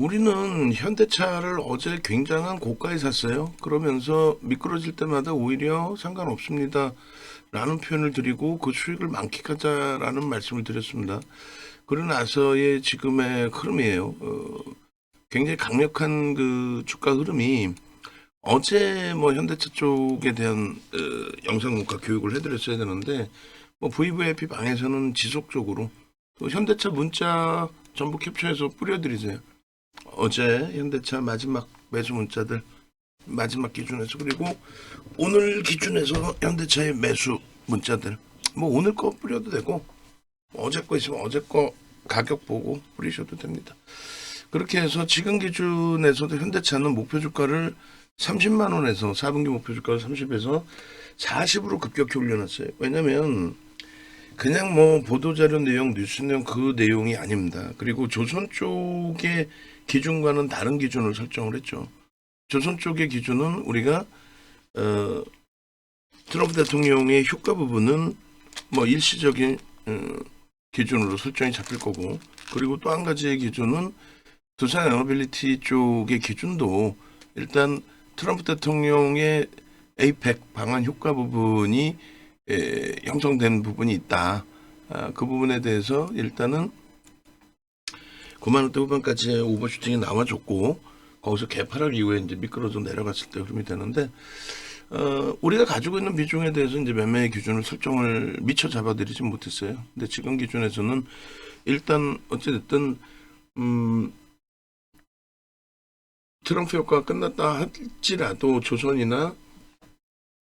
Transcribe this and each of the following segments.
우리는 현대차를 어제 굉장한 고가에 샀어요. 그러면서 미끄러질 때마다 오히려 상관없습니다. 라는 표현을 드리고 그 수익을 만끽하자라는 말씀을 드렸습니다. 그러고 나서의 지금의 흐름이에요. 굉장히 강력한 그 주가 흐름이 어제 뭐 현대차 쪽에 대한 영상 녹화 교육을 해드렸어야 되는데 뭐 VVIP 방에서는 지속적으로 또 현대차 문자 전부 캡처해서 뿌려드리세요. 어제 현대차 마지막 매수 문자들 마지막 기준에서 그리고 오늘 기준에서 현대차의 매수 문자들 뭐 오늘 거 뿌려도 되고 어제 거 있으면 어제 거 가격 보고 뿌리셔도 됩니다. 그렇게 해서 지금 기준에서도 현대차는 목표 주가를 30만 원에서 4분기 목표 주가를 30에서 40으로 급격히 올려놨어요. 왜냐면 그냥 뭐 보도자료 내용, 뉴스 내용 그 내용이 아닙니다. 그리고 조선 쪽의 기준과는 다른 기준을 설정을 했죠. 조선 쪽의 기준은 우리가 트럼프 대통령의 효과 부분은 뭐 일시적인 기준으로 설정이 잡힐 거고, 그리고 또 한 가지의 기준은 두산 에너빌리티 쪽의 기준도 일단 트럼프 대통령의 에이펙 방한 효과 부분이 형성된 부분이 있다. 그 부분에 대해서 일단은 9만 원대 후반까지 오버슈팅이 나와줬고 거기서 개파락 이후에 이제 미끄러져 내려갔을 때 흐름이 되는데 우리가 가지고 있는 비중에 대해서 이제 매매의 기준을 설정을 미처 잡아드리진 못했어요. 근데 지금 기준에서는 일단 어찌됐든 트럼프 효과가 끝났다 할지라도 조선이나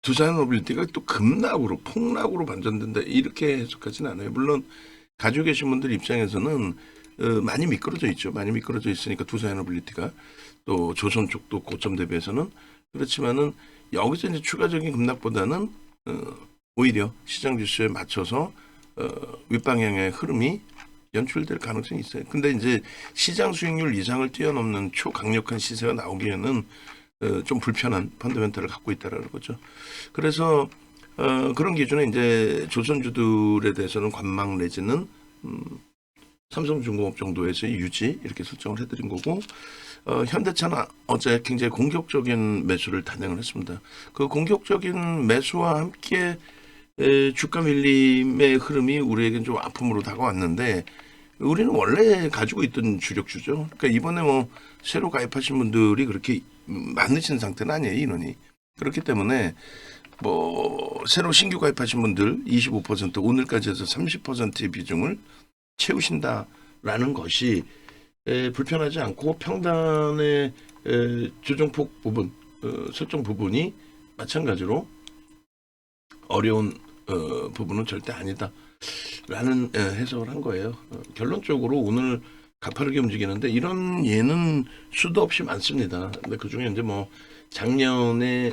두산에너빌리티가 또 급락으로 폭락으로 반전된다 이렇게 해석하지는 않아요. 물론 가지고 계신 분들 입장에서는 많이 미끄러져 있죠. 많이 미끄러져 있으니까 두산에너빌리티가 또 조선 쪽도 고점 대비해서는 그렇지만은 여기서 이제 추가적인 급락보다는 오히려 시장 지수에 맞춰서 윗방향의 흐름이 연출될 가능성이 있어요. 근데 이제 시장 수익률 이상을 뛰어넘는 초강력한 시세가 나오기에는 좀 불편한 펀더멘털을 갖고 있다라는 거죠. 그래서 그런 기준에 이제 조선주들에 대해서는 관망 내지는 삼성중공업 정도에서의 유지 이렇게 설정을 해드린 거고 현대차는 어제 굉장히 공격적인 매수를 단행을 했습니다. 그 공격적인 매수와 함께 주가 밀림의 흐름이 우리에겐 좀 아픔으로 다가왔는데 우리는 원래 가지고 있던 주력주죠. 그러니까 이번에 뭐 새로 가입하신 분들이 그렇게 많으신 상태는 아니에요, 인원이. 그렇기 때문에 뭐 새로 신규 가입하신 분들 25% 오늘까지 해서 30%의 비중을 채우신다라는 것이 불편하지 않고 평단의 조정폭 부분, 설정 부분이 마찬가지로 어려운 부분은 절대 아니다. 라는 해석을 한 거예요. 결론적으로 오늘 가파르게 움직이는데 이런 예는 수도 없이 많습니다. 근데 그 중에 이제 뭐 작년에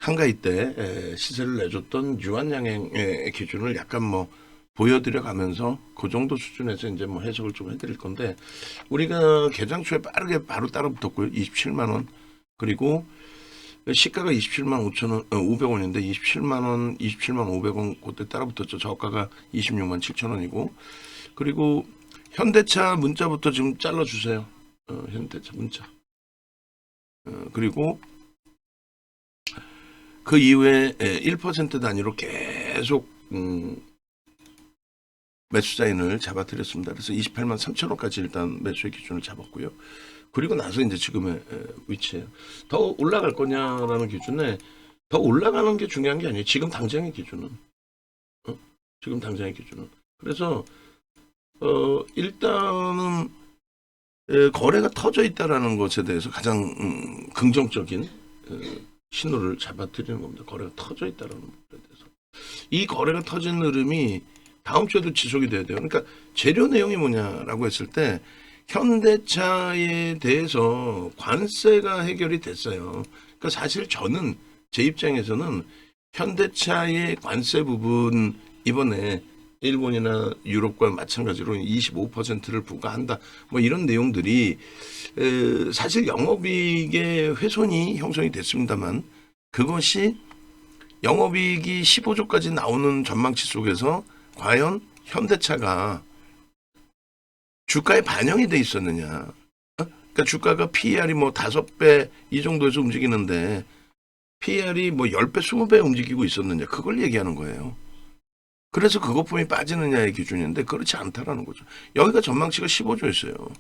한가위 때 시세를 내줬던 유한양행의 기준을 약간 뭐 보여드려 가면서 그 정도 수준에서 이제 뭐 해석을 좀 해드릴 건데 우리가 개장 초에 빠르게 바로 따라 붙었고요. 27만 원. 그리고 시가가 27만 5천 원, 500원인데 27만 원, 27만 500원 그때 따라 붙었죠. 저가가 26만 7천 원이고 그리고 현대차 문자부터 지금 잘라주세요. 현대차 문자. 그리고 그 이후에 1% 단위로 계속 매수 사인을 잡아드렸습니다. 그래서 28만 3천 원까지 일단 매수의 기준을 잡았고요. 그리고 나서 이제 지금의 위치에 더 올라갈 거냐라는 기준에 더 올라가는 게 중요한 게 아니에요. 지금 당장의 기준은. 지금 당장의 기준은. 그래서 일단은 거래가 터져 있다라는 것에 대해서 가장 긍정적인 신호를 잡아드리는 겁니다. 거래가 터져 있다라는 부분에 대해서. 이 거래가 터진 흐름이 다음 주에도 지속이 돼야 돼요. 그러니까 재료 내용이 뭐냐라고 했을 때 현대차에 대해서 관세가 해결이 됐어요. 그러니까 사실 저는 제 입장에서는 현대차의 관세 부분 이번에 일본이나 유럽과 마찬가지로 25%를 부과한다. 뭐 이런 내용들이 사실 영업이익의 훼손이 형성이 됐습니다만 그것이 영업이익이 15조까지 나오는 전망치 속에서 과연 현대차가 주가에 반영이 돼 있었느냐. 그러니까 주가가 PER이 뭐 5배 이 정도에서 움직이는데 PER이 뭐 10배, 20배 움직이고 있었느냐. 그걸 얘기하는 거예요. 그래서 그 거품이 빠지느냐의 기준인데 그렇지 않다라는 거죠. 여기가 전망치가 15조였어요.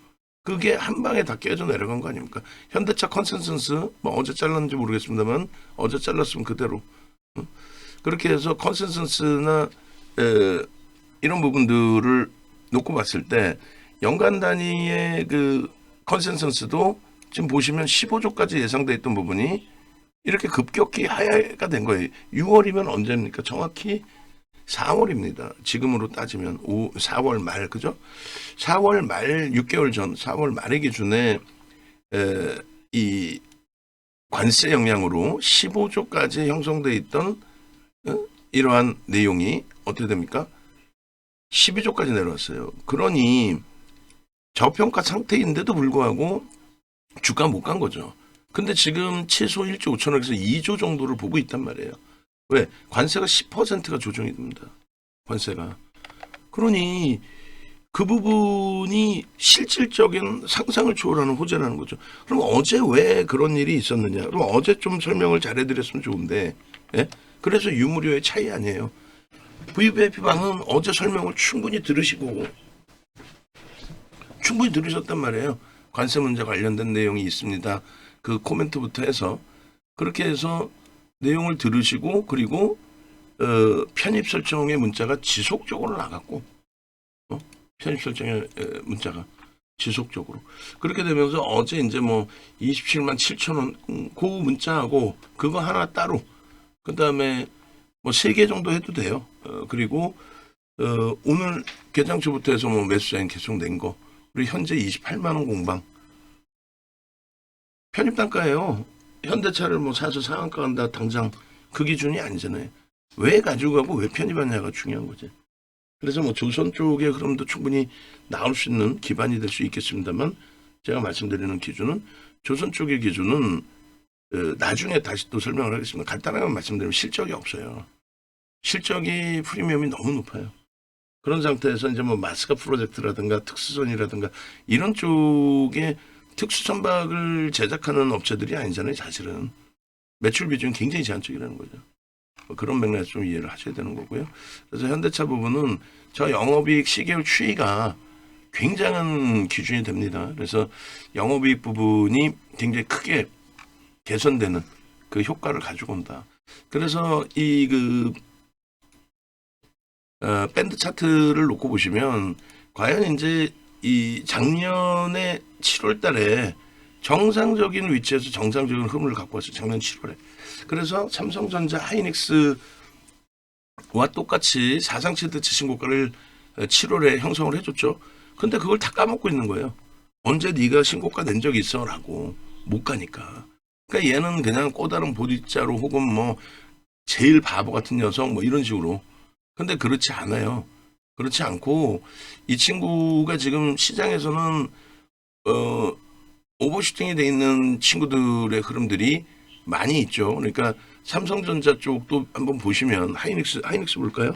그게 한 방에 다 깨져 내려간 거 아닙니까? 현대차 컨센서스 뭐 어제 잘랐는지 모르겠습니다만 어제 잘랐으면 그대로 그렇게 해서 컨센서스나 이런 부분들을 놓고 봤을 때 연간 단위의 그 컨센서스도 지금 보시면 15조까지 예상돼 있던 부분이 이렇게 급격히 하야가 된 거예요. 6월이면 언제입니까? 정확히 4월입니다. 지금으로 따지면 4월 말 그죠? 4월 말 6개월 전 4월 말의 기준에 이 관세 영향으로 15조까지 형성돼 있던 이러한 내용이 어떻게 됩니까? 12조까지 내려왔어요. 그러니 저평가 상태인데도 불구하고 주가 못 간 거죠. 근데 지금 최소 1조 5천억에서 2조 정도를 보고 있단 말이에요. 왜? 관세가 10%가 조정이 됩니다. 관세가. 그러니 그 부분이 실질적인 상상을 초월하는 호재라는 거죠. 그럼 어제 왜 그런 일이 있었느냐? 그럼 어제 좀 설명을 잘해드렸으면 좋은데, 예? 그래서 유무료의 차이 아니에요. VVIP방은 어제 설명을 충분히 들으셨단 말이에요. 관세 문제 관련된 내용이 있습니다. 그 코멘트부터 해서 그렇게 해서 내용을 들으시고 그리고 편입 설정의 문자가 지속적으로 나갔고 편입 설정의 문자가 지속적으로 그렇게 되면서 어제 이제 뭐 27만 7천 원 그 문자하고 그거 하나 따로 그 다음에 뭐 3개 정도 해도 돼요. 그리고 오늘 개장주부터 해서 뭐 매수자인 계속 낸 거 그리고 현재 28만 원 공방 편입 단가예요. 현대차를 뭐 사서 상한가 간다 당장 그 기준이 아니잖아요. 왜 가지고 가고 왜 편입하냐가 중요한 거지. 그래서 뭐 조선 쪽의 흐름도 충분히 나올 수 있는 기반이 될 수 있겠습니다만 제가 말씀드리는 기준은 조선 쪽의 기준은 나중에 다시 또 설명을 하겠습니다. 간단하게 말씀드리면 실적이 없어요. 실적이 프리미엄이 너무 높아요. 그런 상태에서 이제 뭐 마스카 프로젝트라든가 특수선이라든가 이런 쪽에 특수선박을 제작하는 업체들이 아니잖아요. 사실은 매출 비중이 굉장히 제한적이라는 거죠. 그런 맥락에서 좀 이해를 하셔야 되는 거고요. 그래서 현대차 부분은 저 영업이익 시계열 추이가 굉장한 기준이 됩니다. 그래서 영업이익 부분이 굉장히 크게 개선되는 그 효과를 가지고 온다. 그래서 이 밴드 차트를 놓고 보시면 과연 이제 이 작년에 7월 달에 정상적인 위치에서 정상적인 흐름을 갖고 왔어요. 작년 7월에. 그래서 삼성전자 하이닉스와 똑같이 사상치대치 신고가를 7월에 형성을 해줬죠. 근데 그걸 다 까먹고 있는 거예요. 언제 네가 신고가 낸 적이 있어? 라고. 못 가니까. 그러니까 얘는 그냥 꼬다른 보디자로 혹은 뭐 제일 바보 같은 녀석 뭐 이런 식으로. 근데 그렇지 않아요. 그렇지 않고 이 친구가 지금 시장에서는 오버슈팅이 돼 있는 친구들의 흐름들이 많이 있죠. 그러니까 삼성전자 쪽도 한번 보시면 하이닉스 볼까요?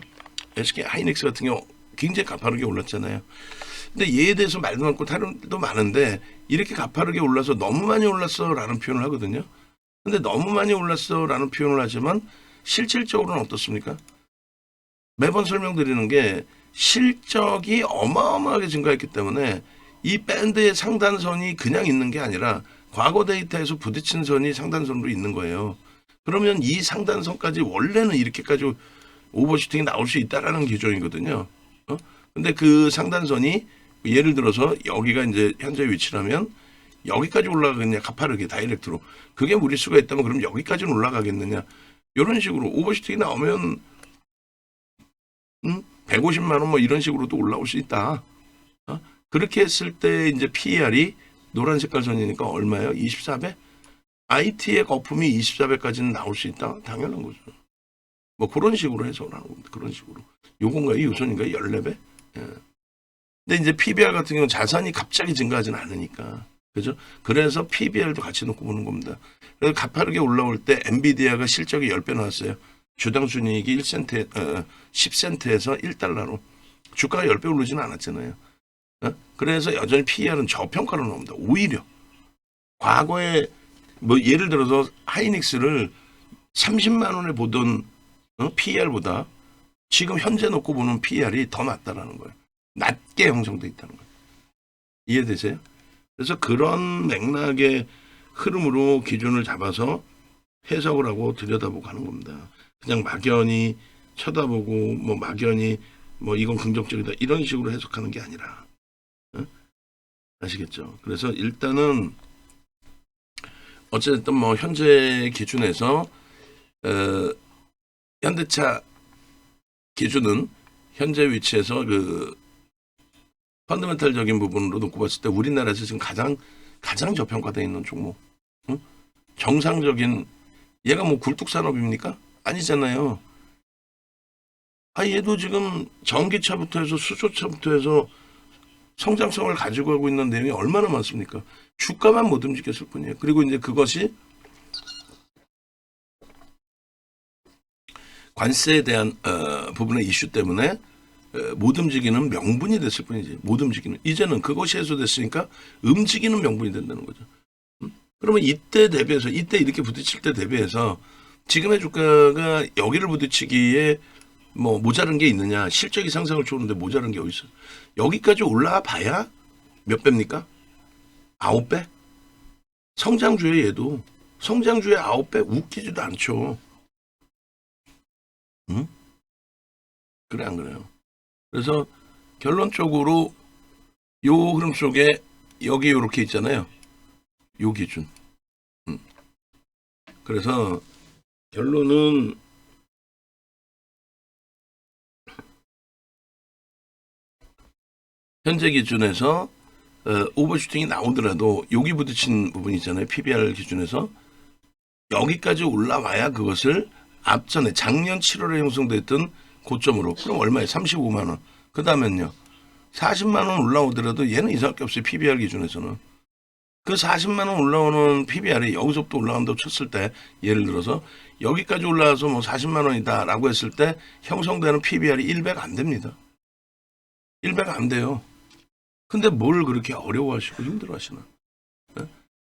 SK 하이닉스 같은 경우 굉장히 가파르게 올랐잖아요. 근데 얘에 대해서 말도 많고 다른도 많은데 이렇게 가파르게 올라서 너무 많이 올랐어라는 표현을 하거든요. 근데 너무 많이 올랐어라는 표현을 하지만 실질적으로는 어떻습니까? 매번 설명드리는 게 실적이 어마어마하게 증가했기 때문에 이 밴드의 상단선이 그냥 있는 게 아니라 과거 데이터에서 부딪힌 선이 상단선으로 있는 거예요. 그러면 이 상단선까지 원래는 이렇게까지 오버슈팅이 나올 수 있다라는 기준이거든요. 근데 그 상단선이 예를 들어서 여기가 이제 현재 위치라면 여기까지 올라가겠냐 가파르게 다이렉트로 그게 무리수가 있다면 그럼 여기까지는 올라가겠느냐 이런 식으로 오버슈팅이 나오면 150만 원 뭐 이런 식으로도 올라올 수 있다. 그렇게 했을 때 이제 PER이 노란 색깔 선이니까 얼마예요? 24배? IT의 거품이 24배까지는 나올 수 있다? 당연한 거죠. 뭐 그런 식으로 해석을 하는 겁니다. 그런 식으로. 요건가요? 요선인가요? 14배? 예. 근데 이제 PBR 같은 경우는 자산이 갑자기 증가하지는 않으니까. 그죠? 그래서 PBR도 같이 놓고 보는 겁니다. 그래서 가파르게 올라올 때 엔비디아가 실적이 10배 나왔어요. 주당 순이익이 10센트에서 $1로. 주가가 10배 오르지는 않았잖아요. 그래서 여전히 PER은 저평가로 나옵니다. 오히려 과거에 뭐 예를 들어서 하이닉스를 30만 원에 보던 PER보다 지금 현재 놓고 보는 PER이 더 낮다라는 거예요. 낮게 형성돼 있다는 거예요. 이해되세요? 그래서 그런 맥락의 흐름으로 기준을 잡아서 해석을 하고 들여다보고 하는 겁니다. 그냥 막연히 쳐다보고 뭐 막연히 뭐 이건 긍정적이다 이런 식으로 해석하는 게 아니라 아시겠죠? 그래서 일단은 어쨌든 뭐 현재 기준에서 현대차 기준은 현재 위치에서 그 펀더멘탈적인 부분으로 놓고 봤을 때 우리나라에서 지금 가장 저평가되어 있는 종목. 정상적인 얘가 뭐 굴뚝 산업입니까? 아니잖아요. 얘도 지금 전기차부터 해서 수소차부터 해서 성장성을 가지고 가고 있는 내용이 얼마나 많습니까? 주가만 못 움직였을 뿐이에요. 그리고 이제 그것이 관세에 대한 부분의 이슈 때문에 못 움직이는 명분이 됐을 뿐이지. 못 움직이는. 이제는 그것이 해소됐으니까 움직이는 명분이 된다는 거죠. 그러면 이때 대비해서 이때 이렇게 부딪힐 때 대비해서 지금의 주가가 여기를 부딪히기에 뭐 모자란 게 있느냐. 실적이 상승을 주는데 모자란 게 어디 있어. 여기까지 올라와 봐야 몇 배입니까? 9배? 성장주의 얘도 성장주의 9배 웃기지도 않죠. 응? 그래 안 그래요? 그래서 결론적으로 요 흐름 속에 여기 이렇게 있잖아요. 요 기준. 그래서 결론은 현재 기준에서 오버슈팅이 나오더라도 여기 부딪힌 부분이 있잖아요. PBR 기준에서 여기까지 올라와야 그것을 앞전에 작년 7월에 형성됐던 고점으로 그럼 얼마에 35만 원. 그 다음엔요. 40만 원 올라오더라도 얘는 이상할 게 없어요. PBR 기준에서는. 그 40만 원 올라오는 PBR이 여기서부터 올라간다고 쳤을 때 예를 들어서 여기까지 올라와서 뭐 40만 원이다라고 했을 때 형성되는 PBR이 1배가 안 됩니다. 1배가 안 돼요. 근데 뭘 그렇게 어려워하시고 힘들어하시나. 네?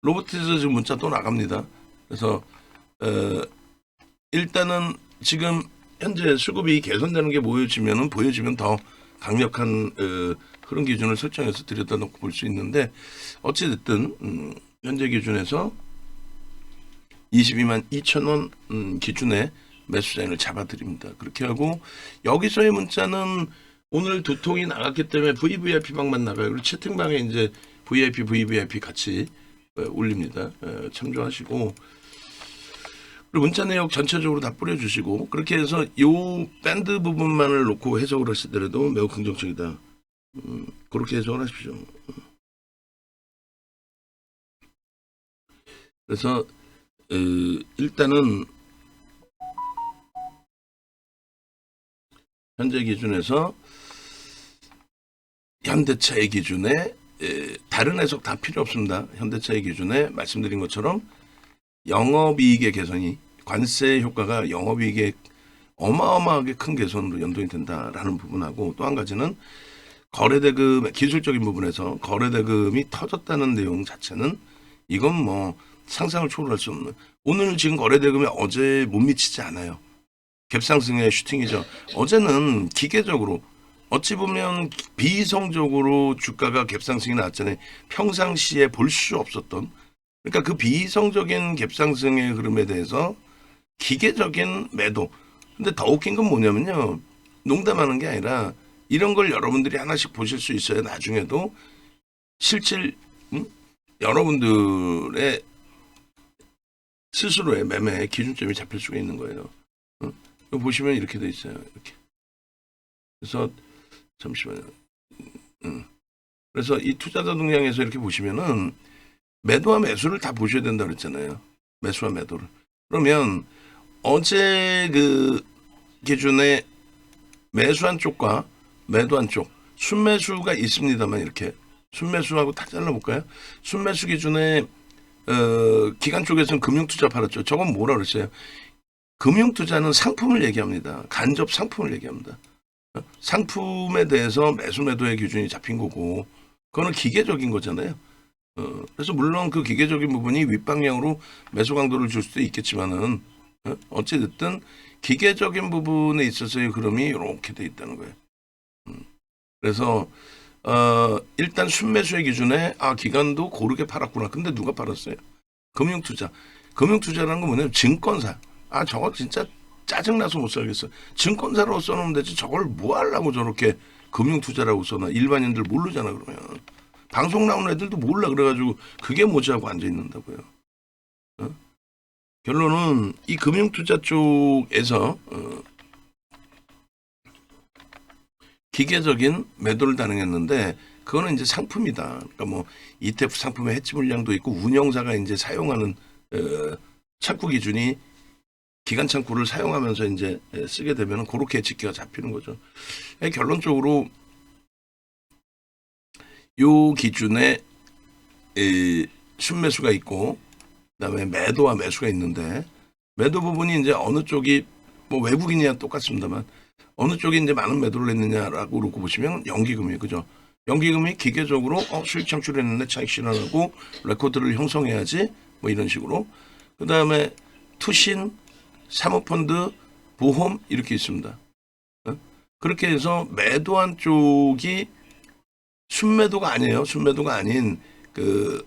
로보티에서 지금 문자 또 나갑니다. 그래서 일단은 지금 현재 수급이 개선되는 게 보여지면 더 강력한 흐름 기준을 설정해서 들여다 놓고 볼 수 있는데 어찌됐든 현재 기준에서 22만 2천 원 기준의 매수자인을 잡아드립니다. 그렇게 하고 여기서의 문자는 오늘 두 통이 나갔기 때문에 VVIP 방만 나가요. 그리고 채팅방에 이제 VVIP 같이 올립니다. 참조하시고 그리고 문자 내역 전체적으로 다 뿌려주시고 그렇게 해서 요 밴드 부분만을 놓고 해석을 하시더라도 매우 긍정적이다. 그렇게 해석을 하십시오. 그래서 일단은 현재 기준에서 현대차의 기준에 다른 해석 다 필요 없습니다. 현대차의 기준에 말씀드린 것처럼 영업이익의 개선이 관세 효과가 영업이익의 어마어마하게 큰 개선으로 연동이 된다라는 부분하고 또 한 가지는 거래대금 기술적인 부분에서 거래대금이 터졌다는 내용 자체는 이건 뭐 상상을 초월할 수 없는 오늘 지금 거래대금이 어제 못 미치지 않아요. 갭상승의 슈팅이죠. 어제는 기계적으로 어찌 보면 비이성적으로 주가가 갭상승이 나왔잖아요. 평상시에 볼 수 없었던 그러니까 그 비이성적인 갭상승의 흐름에 대해서 기계적인 매도. 근데 더 웃긴 건 뭐냐면요. 농담하는 게 아니라 이런 걸 여러분들이 하나씩 보실 수 있어야 나중에도 실질 여러분들의 스스로의 매매 기준점이 잡힐 수가 있는 거예요. 이거 보시면 이렇게 돼 있어요. 이렇게. 그래서 잠시만요. 그래서 이 투자자 동향에서 이렇게 보시면은 매도와 매수를 다 보셔야 된다 그랬잖아요. 매수와 매도를. 그러면 어제 그 기준에 매수한 쪽과 매도한 쪽 순매수가 있습니다만 이렇게 순매수하고 다 잘라볼까요? 순매수 기준에 기관 쪽에서는 금융투자 팔았죠. 저건 뭐라 그랬어요? 금융투자는 상품을 얘기합니다. 간접 상품을 얘기합니다. 상품에 대해서 매수 매도의 기준이 잡힌 거고 그거는 기계적인 거잖아요. 그래서 물론 그 기계적인 부분이 윗방향으로 매수 강도를 줄 수도 있겠지만은 어찌됐든 기계적인 부분에 있어서의 흐름이 이렇게 돼 있다는 거예요. 그래서 일단 순매수의 기준에 기관도 고르게 팔았구나. 근데 누가 팔았어요? 금융투자. 금융투자라는 건 뭐냐면 증권사. 저거 진짜 짜증나서 못 살겠어. 증권사로 써놓으면 되지 저걸 뭐 하려고 저렇게 금융투자라고 써놔. 일반인들 모르잖아 그러면. 방송 나오는 애들도 몰라. 그래가지고 그게 뭐지 하고 앉아있는다고요. 결론은 이 금융투자 쪽에서 기계적인 매도를 단행했는데 그거는 이제 상품이다. 그러니까 뭐 ETF 상품의 해지 물량도 있고 운영사가 이제 사용하는 창구 기준이 기간 창구를 사용하면서 이제 쓰게 되면 그렇게 집계가 잡히는 거죠. 결론적으로 요 기준에 순매수가 있고 그다음에 매도와 매수가 있는데 매도 부분이 이제 어느 쪽이 뭐 외국인이야 똑같습니다만 어느 쪽이 이제 많은 매도를 했느냐라고 놓고 보시면 연기금이에요. 그죠? 연기금이 기계적으로 수익 창출했는데 차익 실현하고 레코드를 형성해야지 뭐 이런 식으로 그다음에 투신, 사모펀드, 보험 이렇게 있습니다. 그렇게 해서 매도한 쪽이 순매도가 아니에요. 순매도가 아닌 그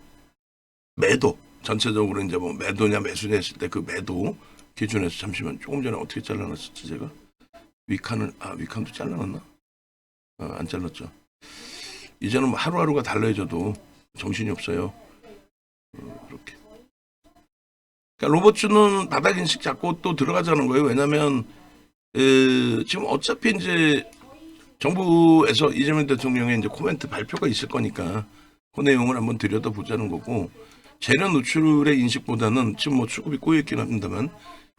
매도 전체적으로 이제 뭐 매도냐 매수냐 했을 때 그 매도 기준에서 잠시만 조금 전에 어떻게 잘라놨었지 제가 위칸도 잘라놨나? 안 잘랐죠. 이제는 뭐 하루하루가 달라져도 정신이 없어요. 이렇게. 그러니까 로봇주는 바닥 인식 잡고 또 들어가자는 거예요. 왜냐하면 지금 어차피 이제 정부에서 이재명 대통령의 이제 코멘트 발표가 있을 거니까 그 내용을 한번 들여다보자는 거고 재료 노출의 인식보다는 지금 뭐 수급이 꼬여있긴 합니다만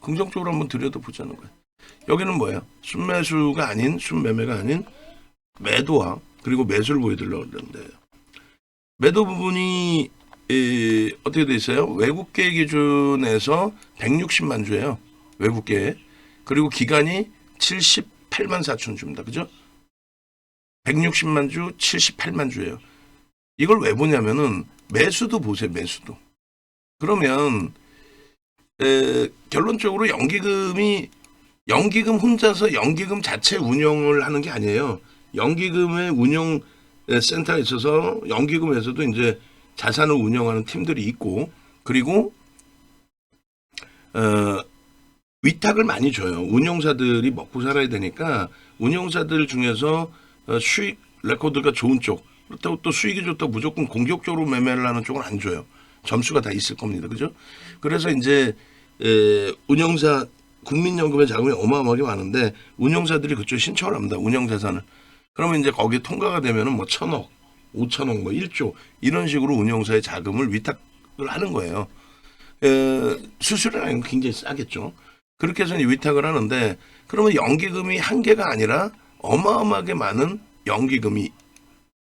긍정적으로 한번 들여다보자는 거예요. 여기는 뭐야? 순매수가 아닌 순매매가 아닌 매도와 그리고 매수를 보여드리려고 그러는데 매도 부분이 어떻게 돼 있어요? 외국계 기준에서 160만 주예요. 외국계. 그리고 기간이 78만 4천 주입니다. 그죠? 160만 주, 78만 주예요. 이걸 왜 보냐면은 매수도 보세요. 매수도. 그러면 결론적으로 연기금 혼자서 연기금 자체 운영을 하는 게 아니에요. 연기금의 운영 센터에 있어서 연기금에서도 이제 자산을 운영하는 팀들이 있고 그리고 위탁을 많이 줘요. 운용사들이 먹고 살아야 되니까 운용사들 중에서 수익 레코드가 좋은 쪽 그렇다고 또 수익이 좋다고 무조건 공격적으로 매매를 하는 쪽은 안 줘요. 점수가 다 있을 겁니다. 그죠? 그래서 이제 운용사 국민연금의 자금이 어마어마하게 많은데 운용사들이 그쪽에 신청을 합니다. 운영자산을. 그러면 이제 거기에 통과가 되면은 뭐 1,000억, 5천억, 뭐 1조 이런 식으로 운용사의 자금을 위탁을 하는 거예요. 수수료는 굉장히 싸겠죠. 그렇게 해서 위탁을 하는데 그러면 연기금이 한 개가 아니라 어마어마하게 많은 연기금이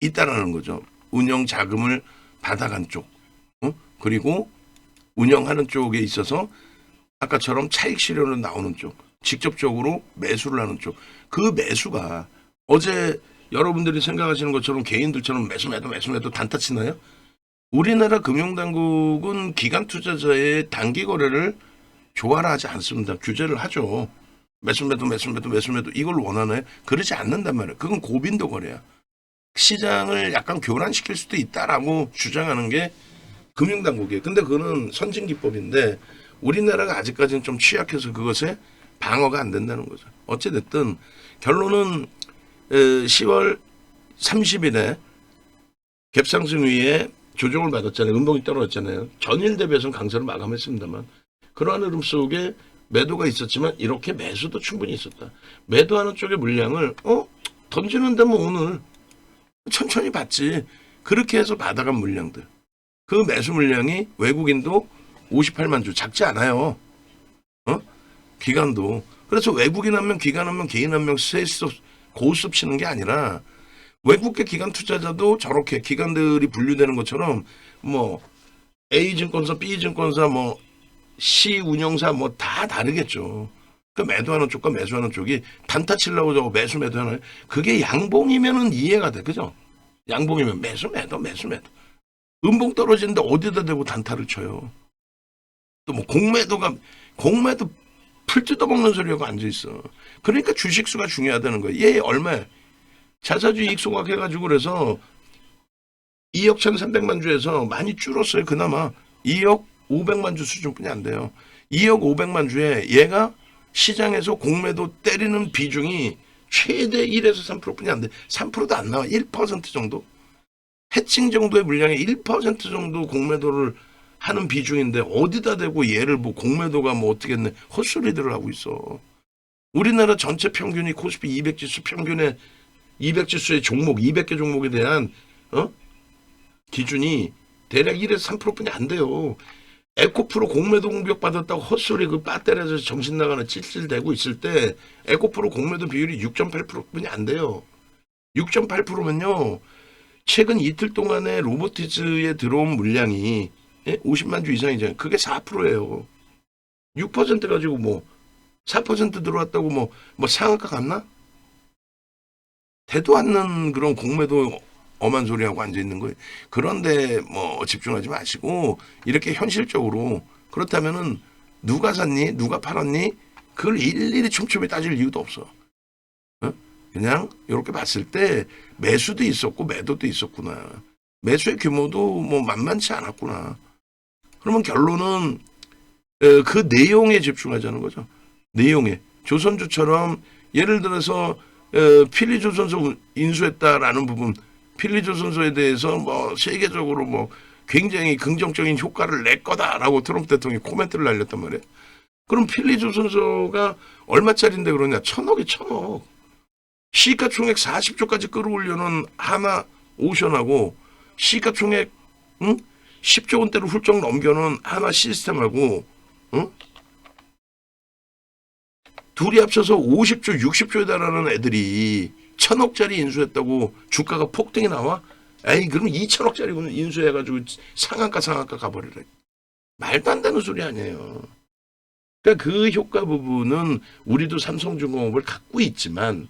있다라는 거죠. 운영 자금을 받아간 쪽, 그리고 운영하는 쪽에 있어서 아까처럼 차익 실현으로 나오는 쪽, 직접적으로 매수를 하는 쪽, 그 매수가 어제 여러분들이 생각하시는 것처럼 개인들처럼 매수 단타 치나요? 우리나라 금융당국은 기관 투자자의 단기 거래를 조활하지 않습니다. 규제를 하죠. 매수 이걸 원하나요? 그러지 않는단 말이에요. 그건 고빈도 거래야. 시장을 약간 교란시킬 수도 있다라고 주장하는 게 금융당국이에요. 근데 그거는 선진기법인데 우리나라가 아직까지는 좀 취약해서 그것에 방어가 안 된다는 거죠. 어찌됐든 결론은 10월 30일에 갭상승 위에 조정을 받았잖아요. 음봉이 떨어졌잖아요. 전일 대비해서는 강세를 마감했습니다만 그러한 흐름 속에 매도가 있었지만 이렇게 매수도 충분히 있었다. 매도하는 쪽의 물량을 던지는데 뭐 오늘 천천히 받지. 그렇게 해서 받아간 물량들. 그 매수 물량이 외국인도 58만 주 작지 않아요. 기관도. 그래서 외국인 한 명, 기관 한 명, 개인 한 명 셋이서 고스톱 치는 게 아니라 외국계 기관 투자자도 저렇게 기관들이 분류되는 것처럼 뭐 A 증권사, B 증권사, 뭐 C 운영사 뭐 다 다르겠죠. 그 매도하는 쪽과 매수하는 쪽이 단타 치려고 저거 매수 매도하는 그게 양봉이면은 이해가 돼. 그죠? 양봉이면 매수 매도 매수 매도. 음봉 떨어지는데 어디다 대고 단타를 쳐요. 또 뭐 공매도 풀 뜯어먹는 소리하고 앉아있어. 그러니까 주식수가 중요하다는 거예요. 얘 얼마야? 자사주 이익 소각해가지고 그래서 2억 1,300만 주에서 많이 줄었어요. 그나마 2억 500만 주 수준뿐이 안 돼요. 2억 500만 주에 얘가 시장에서 공매도 때리는 비중이 최대 1에서 3%뿐이 안 돼. 3%도 안 나와. 1% 정도. 해칭 정도의 물량의 1% 정도 공매도를 하는 비중인데 어디다 대고 얘를 뭐 공매도가 뭐 어떻겠네. 헛소리들을 하고 있어. 우리나라 전체 평균이 코스피 200지수 평균의 200지수의 종목 200개 종목에 대한 기준이 대략 1에서 3%뿐이 안 돼요. 에코프로 공매도 공격받았다고 헛소리 그 배터리에서 정신 나가는 찔찔대고 있을 때 에코프로 공매도 비율이 6.8%뿐이 안 돼요. 6.8%면요. 최근 이틀 동안에 로보티즈에 들어온 물량이 50만 주 이상이잖아요. 그게 4%예요. 6% 가지고 뭐 4% 들어왔다고 뭐 상한가 갔나? 대도 않는 그런 공매도 엄한 소리하고 앉아있는 거예요. 그런데 뭐 집중하지 마시고 이렇게 현실적으로 그렇다면은 누가 샀니? 누가 팔았니? 그걸 일일이 촘촘히 따질 이유도 없어. 그냥 이렇게 봤을 때 매수도 있었고 매도도 있었구나. 매수의 규모도 뭐 만만치 않았구나. 그러면 결론은 그 내용에 집중하자는 거죠. 내용에. 조선주처럼 예를 들어서 필리조선소 인수했다라는 부분 필리조선소에 대해서 뭐 세계적으로 뭐 굉장히 긍정적인 효과를 낼 거다라고 트럼프 대통령이 코멘트를 날렸단 말이에요. 그럼 필리조선소가 얼마짜리인데 그러냐? 1,000억이 1,000억. 시가총액 40조까지 끌어올려는 하나 오션하고 시가총액 10조 원대로 훌쩍 넘겨놓은 하나 시스템하고 둘이 합쳐서 50조 60조에 달하는 애들이 1,000억짜리 인수했다고 주가가 폭등이 나와? 에이 그럼 2,000억짜리 인수해가지고 상한가 가버리래. 말도 안 되는 소리 아니에요. 그러니까 그 효과 부분은 우리도 삼성중공업을 갖고 있지만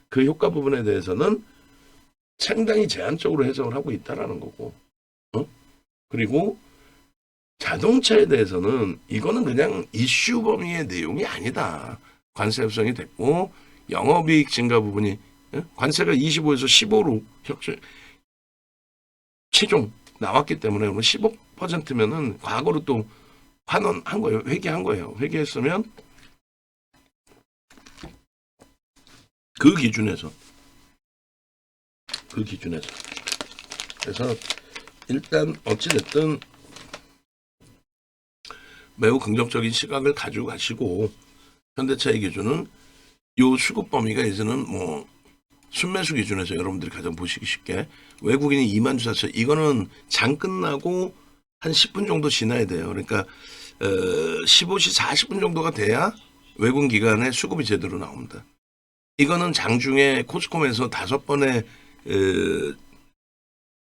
그 효과 부분에 대해서는 상당히 제한적으로 해석을 하고 있다라는 거고. 그리고 자동차에 대해서는 이거는 그냥 이슈 범위의 내용이 아니다. 관세 협상이 됐고 영업이익 증가 부분이 관세가 25에서 15로 최종 나왔기 때문에 15%면은 과거로 또 환원한 거예요. 회계한 거예요. 회계했으면 그 기준에서 그래서 일단 어찌됐든 매우 긍정적인 시각을 가지고 가시고 현대차의 기준은 요 수급 범위가 이제는 뭐 순매수 기준에서 여러분들이 가장 보시기 쉽게 외국인이 2만 주 샀어요. 이거는 장 끝나고 한 10분 정도 지나야 돼요. 그러니까 15시 40분 정도가 돼야 외국 기관의 수급이 제대로 나옵니다. 이거는 장중에 코스콤에서 5번의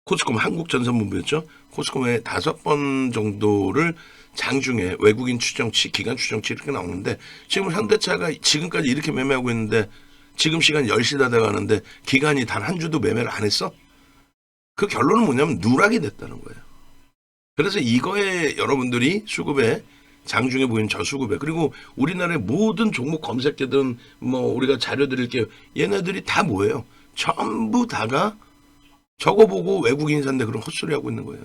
코스콤 한국전선본부였죠. 코스콤에 5번 정도를 장중에 외국인 추정치, 기관 추정치 이렇게 나오는데 지금 현대차가 지금까지 이렇게 매매하고 있는데 지금 시간 10시 다 돼가는데 기관이 단 한 주도 매매를 안 했어? 그 결론은 뭐냐면 누락이 됐다는 거예요. 그래서 이거에 여러분들이 수급에 장중에 보이는 저수급에 그리고 우리나라의 모든 종목 검색되든 뭐 우리가 자료 드릴게요. 얘네들이 다 뭐예요? 전부 다가 저거 보고 외국인 산데 그런 헛소리 하고 있는 거예요.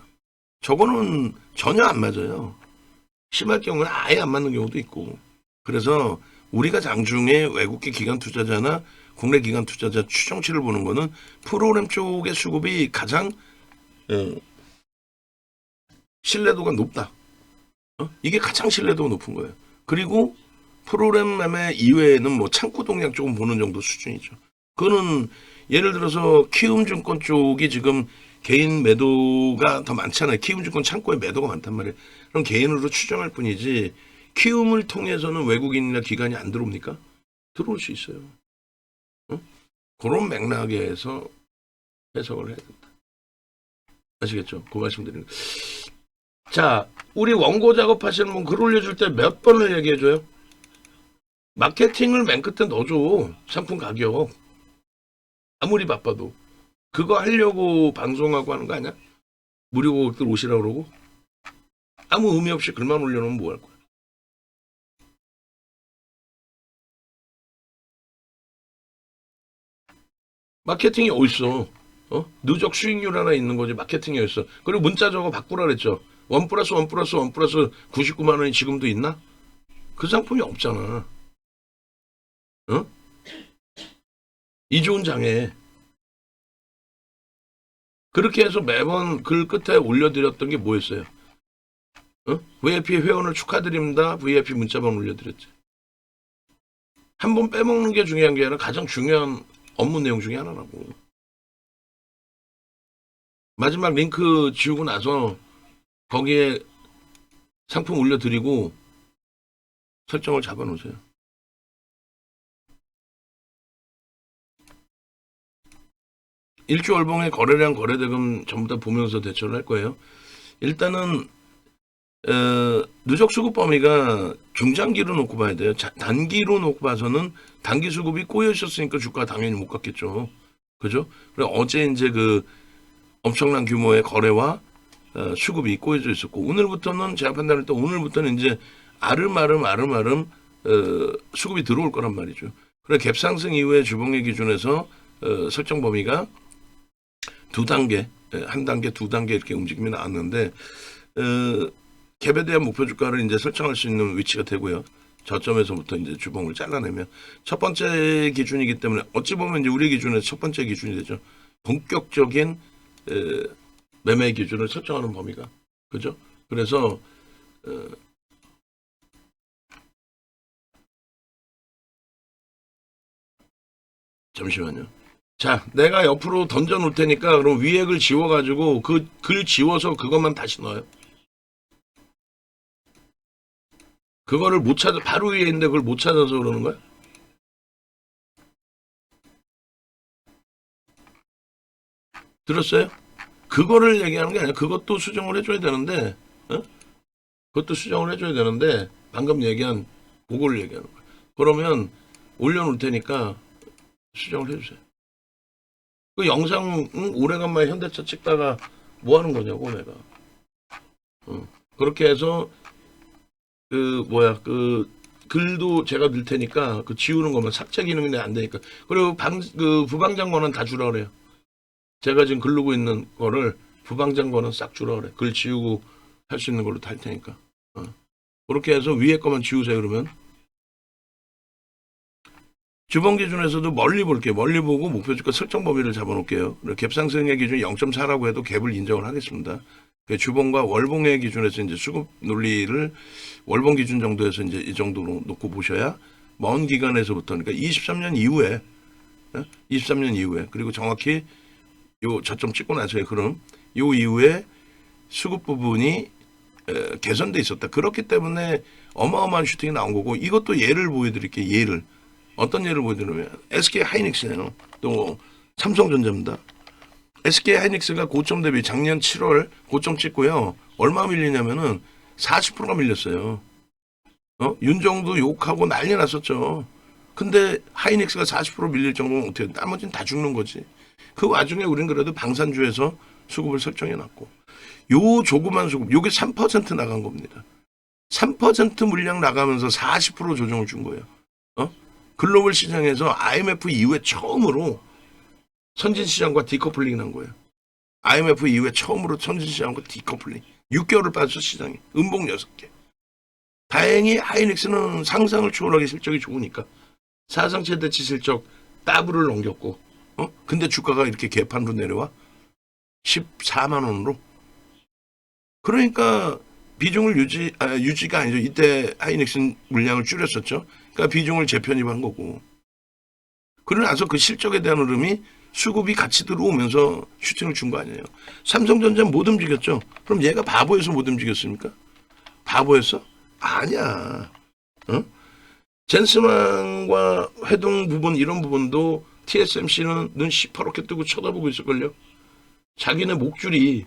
저거는 전혀 안 맞아요. 심할 경우는 아예 안 맞는 경우도 있고. 그래서 우리가 장중에 외국계 기관 투자자나 국내 기관 투자자 추정치를 보는 거는 프로그램 쪽의 수급이 가장 신뢰도가 높다. 이게 가장 신뢰도가 높은 거예요. 그리고 프로그램 매매 이외에는 뭐 창구 동향 조금 보는 정도 수준이죠. 그거는 예를 들어서 키움증권 쪽이 지금 개인 매도가 더 많잖아요. 키움증권 창고에 매도가 많단 말이에요. 그럼 개인으로 추정할 뿐이지 키움을 통해서는 외국인이나 기관이 안 들어옵니까? 들어올 수 있어요. 그런 맥락에서 해석을 해야 된다. 아시겠죠? 그 말씀 드리는 거. 자, 우리 원고 작업하시는 분 글 올려줄 때 몇 번을 얘기해줘요? 마케팅을 맨 끝에 넣어줘. 상품 가격. 아무리 바빠도. 그거 하려고 방송하고 하는 거 아니야? 무료 고객들 오시라고 그러고. 아무 의미 없이 글만 올려놓으면 뭐 할 거야. 마케팅이 어딨어. 누적 수익률 하나 있는 거지. 마케팅이 어딨어. 그리고 문자 저거 바꾸라 그랬죠. 원 플러스 원 플러스 원 플러스 99만 원이 지금도 있나? 그 상품이 없잖아. 이 좋은 장에. 그렇게 해서 매번 글 끝에 올려드렸던 게 뭐였어요? VIP 회원을 축하드립니다. VIP 문자번 올려드렸죠. 한 번 빼먹는 게 중요한 게 아니라 가장 중요한 업무 내용 중에 하나라고. 마지막 링크 지우고 나서 거기에 상품 올려드리고 설정을 잡아놓으세요. 일주월봉의 거래량 거래대금 전부 다 보면서 대처를 할 거예요. 일단은 누적 수급 범위가 중장기로 놓고 봐야 돼요. 단기로 놓고 봐서는 단기 수급이 꼬여 있었으니까 주가 당연히 못 갔겠죠. 그죠? 그리고 어제 이제 그 엄청난 규모의 거래와 수급이 꼬여져 있었고, 오늘부터는 제가 판단할 때 오늘부터는 이제 아름아름 수급이 들어올 거란 말이죠. 그래 갭상승 이후에 주봉의 기준에서 설정 범위가 두 단계, 한 단계, 두 단계 이렇게 움직임이 나왔는데 갭에 대한 목표 주가를 이제 설정할 수 있는 위치가 되고요. 저점에서부터 이제 주봉을 잘라내면 첫 번째 기준이기 때문에 어찌 보면 이제 우리 기준에서 첫 번째 기준이 되죠. 본격적인 매매 기준을 설정하는 범위가. 그죠? 그래서 잠시만요. 자, 내가 옆으로 던져 놓을 테니까 그럼 위에 글 지워가지고 그 글 지워서 그것만 다시 넣어요. 그거를 못 찾아, 바로 위에 있는데 그걸 못 찾아서 그러는 거야? 들었어요? 그거를 얘기하는 게 아니라 그것도 수정을 해줘야 되는데, 그것도 수정을 해줘야 되는데, 방금 얘기한 그거를 얘기하는 거야. 그러면 올려놓을 테니까 수정을 해주세요. 그 영상 오래간만에 현대차 찍다가 뭐 하는 거냐고 내가. 그렇게 해서 그 글도 제가 넣을 테니까 그 지우는 것만 삭제 기능이 안 되니까. 그리고 그 부방장 권한 다 주라 그래요. 제가 지금 글르고 있는 거를 부방장 권한 싹 주라 그래. 글 지우고 할 수 있는 걸로 다 할 테니까. 그렇게 해서 위에 거만 지우세요. 그러면 주봉 기준에서도 멀리 볼게요. 멀리 보고 목표 주가 설정 범위를 잡아놓을게요. 갭상승의 기준이 0.4라고 해도 갭을 인정을 하겠습니다. 주봉과 월봉의 기준에서 이제 수급 논리를 월봉 기준 정도에서 이제 이 정도로 놓고 보셔야 먼 기간에서부터, 그러니까 23년 이후에, 23년 이후에, 그리고 정확히 요 저점 찍고 나서의 흐름, 요 이후에 수급 부분이 개선돼 있었다. 그렇기 때문에 어마어마한 슈팅이 나온 거고, 이것도 예를 보여드릴게요. 예를. 어떤 예를 보여드리면 SK 하이닉스예요. 또 삼성전자입니다. SK 하이닉스가 고점 대비 작년 7월 고점 찍고요. 얼마 밀리냐면은 40%가 밀렸어요. 윤정도 욕하고 난리 났었죠. 근데 하이닉스가 40% 밀릴 정도면 어떻게 해? 나머지는 다 죽는 거지. 그 와중에 우린 그래도 방산주에서 수급을 설정해놨고, 요 조그만 수급, 요게 3% 나간 겁니다. 3% 물량 나가면서 40% 조정을 준 거예요. 글로벌 시장에서 IMF 이후에 처음으로 선진시장과 디커플링 난 거예요. IMF 이후에 처음으로 선진시장과 디커플링. 6개월을 빠졌어, 시장이. 음봉 6개. 다행히 하이닉스는 상상을 초월하게 실적이 좋으니까 사상 최대치 실적 더블을 넘겼고, 근데 주가가 이렇게 개판으로 내려와 14만 원으로. 그러니까 비중을 유지가 아니죠. 이때 하이닉스 물량을 줄였었죠. 그러니까 비중을 재편입한 거고. 그러고 나서 그 실적에 대한 흐름이 수급이 같이 들어오면서 슈팅을 준 거 아니에요. 삼성전자는 못 움직였죠. 그럼 얘가 바보여서 못 움직였습니까? 바보였어? 아니야. 젠스망과 회동 부분, 이런 부분도 TSMC는 눈 시퍼렇게 뜨고 쳐다보고 있을걸요. 자기네 목줄이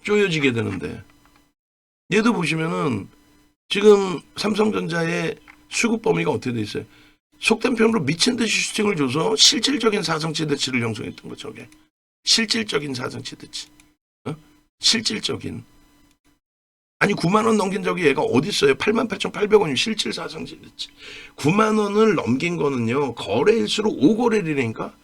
쪼여지게 되는데, 얘도 보시면은 지금 삼성전자의 수급 범위가 어떻게 돼 있어요? 속된 표현으로 미친 듯이 슈팅을 줘서 실질적인 사정치대치를 형성했던 거죠. 저게 실질적인 사정치대치. 어? 실질적인. 아니 9만 원 넘긴 적이 얘가 어디 있어요? 88,800원이면 실질 사정치대치. 9만 원을 넘긴 거는요. 거래일수록 5거래일이니까.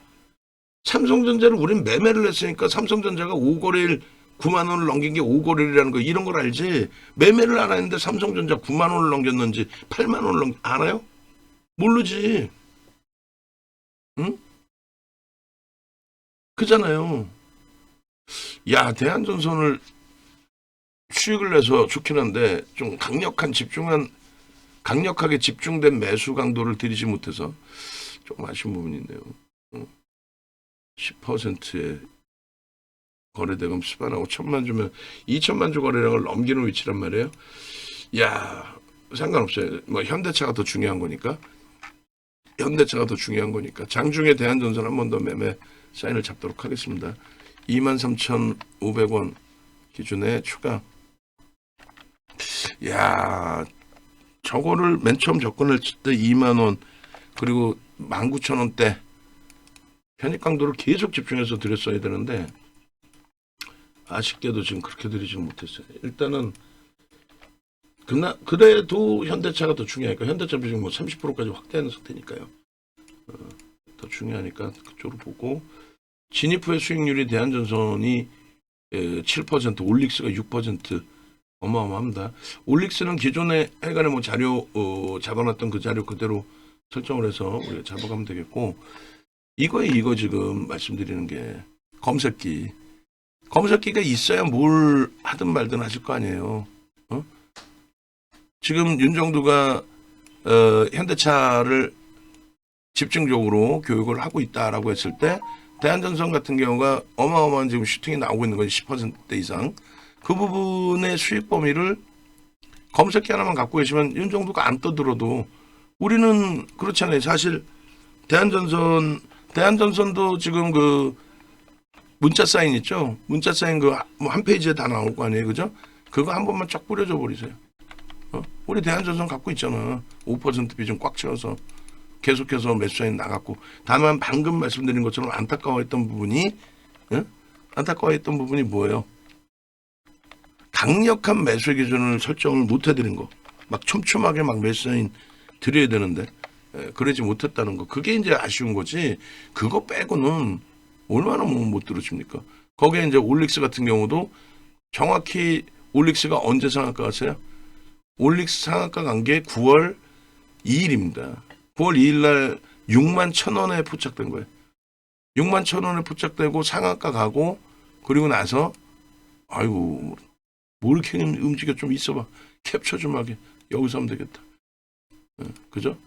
삼성전자를 우린 매매를 했으니까 삼성전자가 5거래일 9만 원을 넘긴 게 5거래일이라는 거 이런 걸 알지. 매매를 안 했는데 삼성전자 9만 원을 넘겼는지 8만 원을 알아요? 모르지. 응? 그잖아요. 야, 대한전선을 수익을 내서 좋긴 한데 좀 강력하게 집중된 매수 강도를 들이지 못해서 조금 아쉬운 부분이 있네요. 10%의 거래대금 수반하고 1,000만 주면 2천만 주 거래량을 넘기는 위치란 말이에요. 야, 상관없어요. 뭐 현대차가 더 중요한 거니까. 장중에 대한전선 한 번 더 매매 사인을 잡도록 하겠습니다. 23,500원 기준에 추가. 야, 저거를 맨 처음 접근했을 때 2만 원 그리고 19,000원대 편입 강도를 계속 집중해서 드렸어야 되는데 아쉽게도 지금 그렇게 드리지는 못했어요. 일단은 그래도 현대차가 더 중요하니까 현대차 비중 뭐 30%까지 확대하는 상태니까요. 더 중요하니까 그쪽으로 보고 진입 후의 수익률이 대한전선이 7%, 올릭스가 6% 어마어마합니다. 올릭스는 기존에 해간에 뭐 자료 잡아놨던 그 자료 그대로 설정을 해서 우리가 잡아가면 되겠고 이거 지금 말씀드리는 게 검색기가 있어야 뭘 하든 말든 하실 거 아니에요. 어? 지금 윤정두가 현대차를 집중적으로 교육을 하고 있다라고 했을 때 대한전선 같은 경우가 어마어마한 지금 슈팅이 나오고 있는 거지 10% 이상. 그 부분의 수익 범위를 검색기 하나만 갖고 계시면 윤정두가 안 떠들어도 우리는 그렇잖아요. 사실 대한전선도 지금 그 문자 사인 있죠? 문자 사인 그 한 페이지에 다 나올 거 아니에요. 그죠? 그거 한 번만 쫙 뿌려줘 버리세요. 우리 대한전선 갖고 있잖아. 5% 비중 꽉 채워서 계속해서 매수 사인 나갔고 다만 방금 말씀드린 것처럼 안타까워했던 부분이 뭐예요? 강력한 매수 기준을 설정을 못 해드린 거. 막 촘촘하게 막 매수 사인 드려야 되는데 그러지 못했다는 거. 그게 이제 아쉬운 거지. 그거 빼고는 얼마나 못 들으십니까? 거기에 이제 올릭스 같은 경우도 정확히 올릭스가 언제 상한가 갔어요? 올릭스 상한가 간 게 9월 2일입니다. 9월 2일 날 61,000원에 포착된 거예요. 61,000원에 포착되고 상한가 가고 그리고 나서 아이고 뭘 이렇게 움직여 좀 있어봐. 캡처 좀 하게. 여기서 하면 되겠다. 그죠?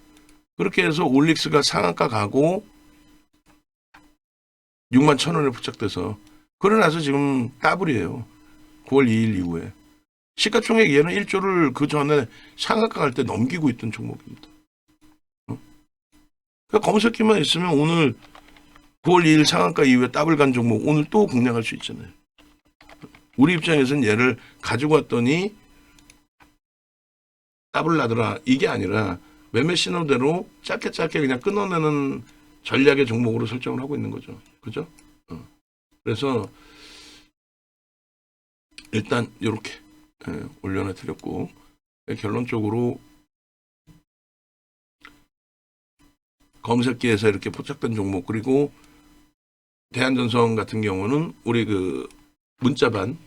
그렇게 해서 올릭스가 상한가 가고 61,000원에 포착돼서 그러고 나서 지금 따블이에요. 9월 2일 이후에. 시가총액 얘는 1조를 그 전에 상한가 갈 때 넘기고 있던 종목입니다. 그러니까 검색기만 있으면 오늘 9월 2일 상한가 이후에 따블 간 종목 오늘 또 공략할 수 있잖아요. 우리 입장에서는 얘를 가지고 왔더니 따블 나더라 이게 아니라 매매 신호대로 짧게 그냥 끊어내는 전략의 종목으로 설정을 하고 있는 거죠. 그죠? 그래서 일단 이렇게 올려놔 드렸고 결론적으로 검색기에서 이렇게 포착된 종목 그리고 대한전선 같은 경우는 우리 그 문자반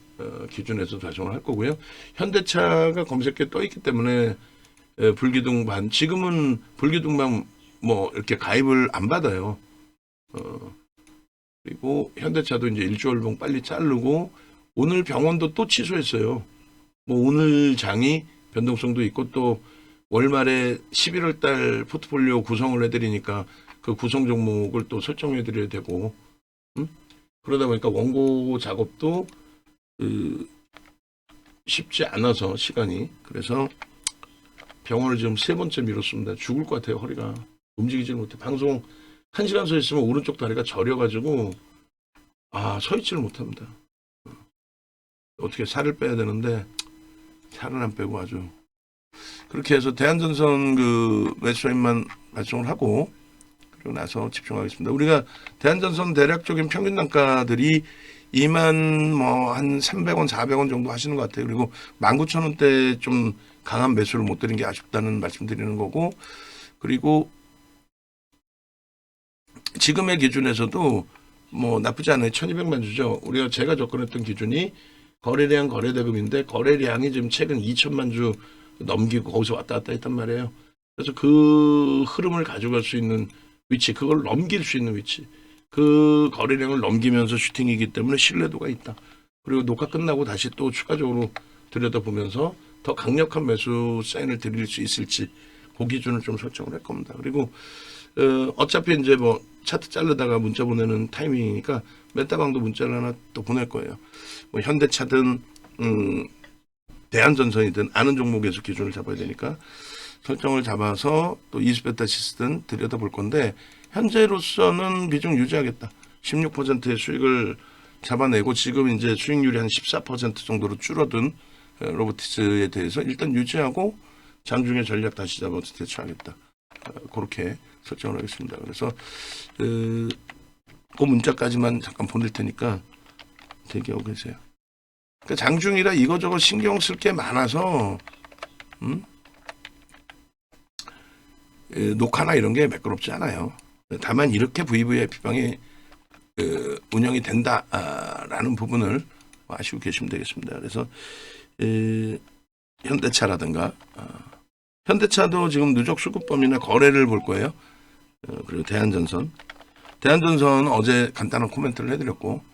기준에서 발송을 할 거고요. 현대차가 검색기에 떠 있기 때문에 불기둥반 지금은 불기둥반 뭐 이렇게 가입을 안 받아요. 그리고 현대차도 이제 일주월봉 빨리 자르고 오늘 병원도 또 취소했어요. 뭐 오늘 장이 변동성도 있고 또 월말에 11월 달 포트폴리오 구성을 해드리니까 그 구성 종목을 또 설정해드려야 되고 그러다 보니까 원고 작업도 쉽지 않아서 시간이 그래서 병원을 지금 3번째 미뤘습니다. 죽을 것 같아요. 허리가 움직이질 못해. 방송 1시간 서 있으면 오른쪽 다리가 저려가지고 서 있지를 못합니다. 어떻게 살을 빼야 되는데 살을 안 빼고 아주 그렇게 해서 대한전선 그 매수인만 발송을 하고 그리고 나서 집중하겠습니다. 우리가 대한전선 대략적인 평균 단가들이 2만 뭐 한 300원, 400원 정도 하시는 것 같아요. 그리고 19,000원대 좀 강한 매수를 못 드린 게 아쉽다는 말씀드리는 거고, 그리고 지금의 기준에서도 뭐 나쁘지 않아요. 1200만 주죠. 우리가 제가 접근했던 기준이 거래량 거래대금인데 거래량이 지금 최근 2000만 주 넘기고 거기서 왔다 갔다 했단 말이에요. 그래서 그 흐름을 가져갈 수 있는 위치, 그걸 넘길 수 있는 위치, 그 거래량을 넘기면서 슈팅이기 때문에 신뢰도가 있다. 그리고 녹화 끝나고 다시 또 추가적으로 들여다보면서 더 강력한 매수 사인을 드릴 수 있을지 그 기준을 좀 설정을 할 겁니다. 그리고 어차피 이제 뭐 차트 자르다가 문자 보내는 타이밍이니까 메타방도 문자를 하나 또 보낼 거예요. 뭐 현대차든 대한전선이든 아는 종목에서 기준을 잡아야 되니까 설정을 잡아서 또 이스베타시스든 들여다볼 건데, 현재로서는 비중 유지하겠다. 16%의 수익을 잡아내고 지금 이제 수익률이 한 14% 정도로 줄어든 로보티스에 대해서 일단 유지하고 장중에 전략 다시 잡아서 대처하겠다. 그렇게 설정을 하겠습니다. 그래서 그 문자까지만 잠깐 보낼 테니까 대기하고 계세요. 그러니까 장중이라 이거저거 신경 쓸 게 많아서 녹화나 이런 게 매끄럽지 않아요. 다만 이렇게 VVIP방이 운영이 된다라는 부분을 아시고 계시면 되겠습니다. 그래서 현대차라든가 현대차도 지금 누적 수급범위나 거래를 볼 거예요. 그리고 대한전선 어제 간단한 코멘트를 해드렸고,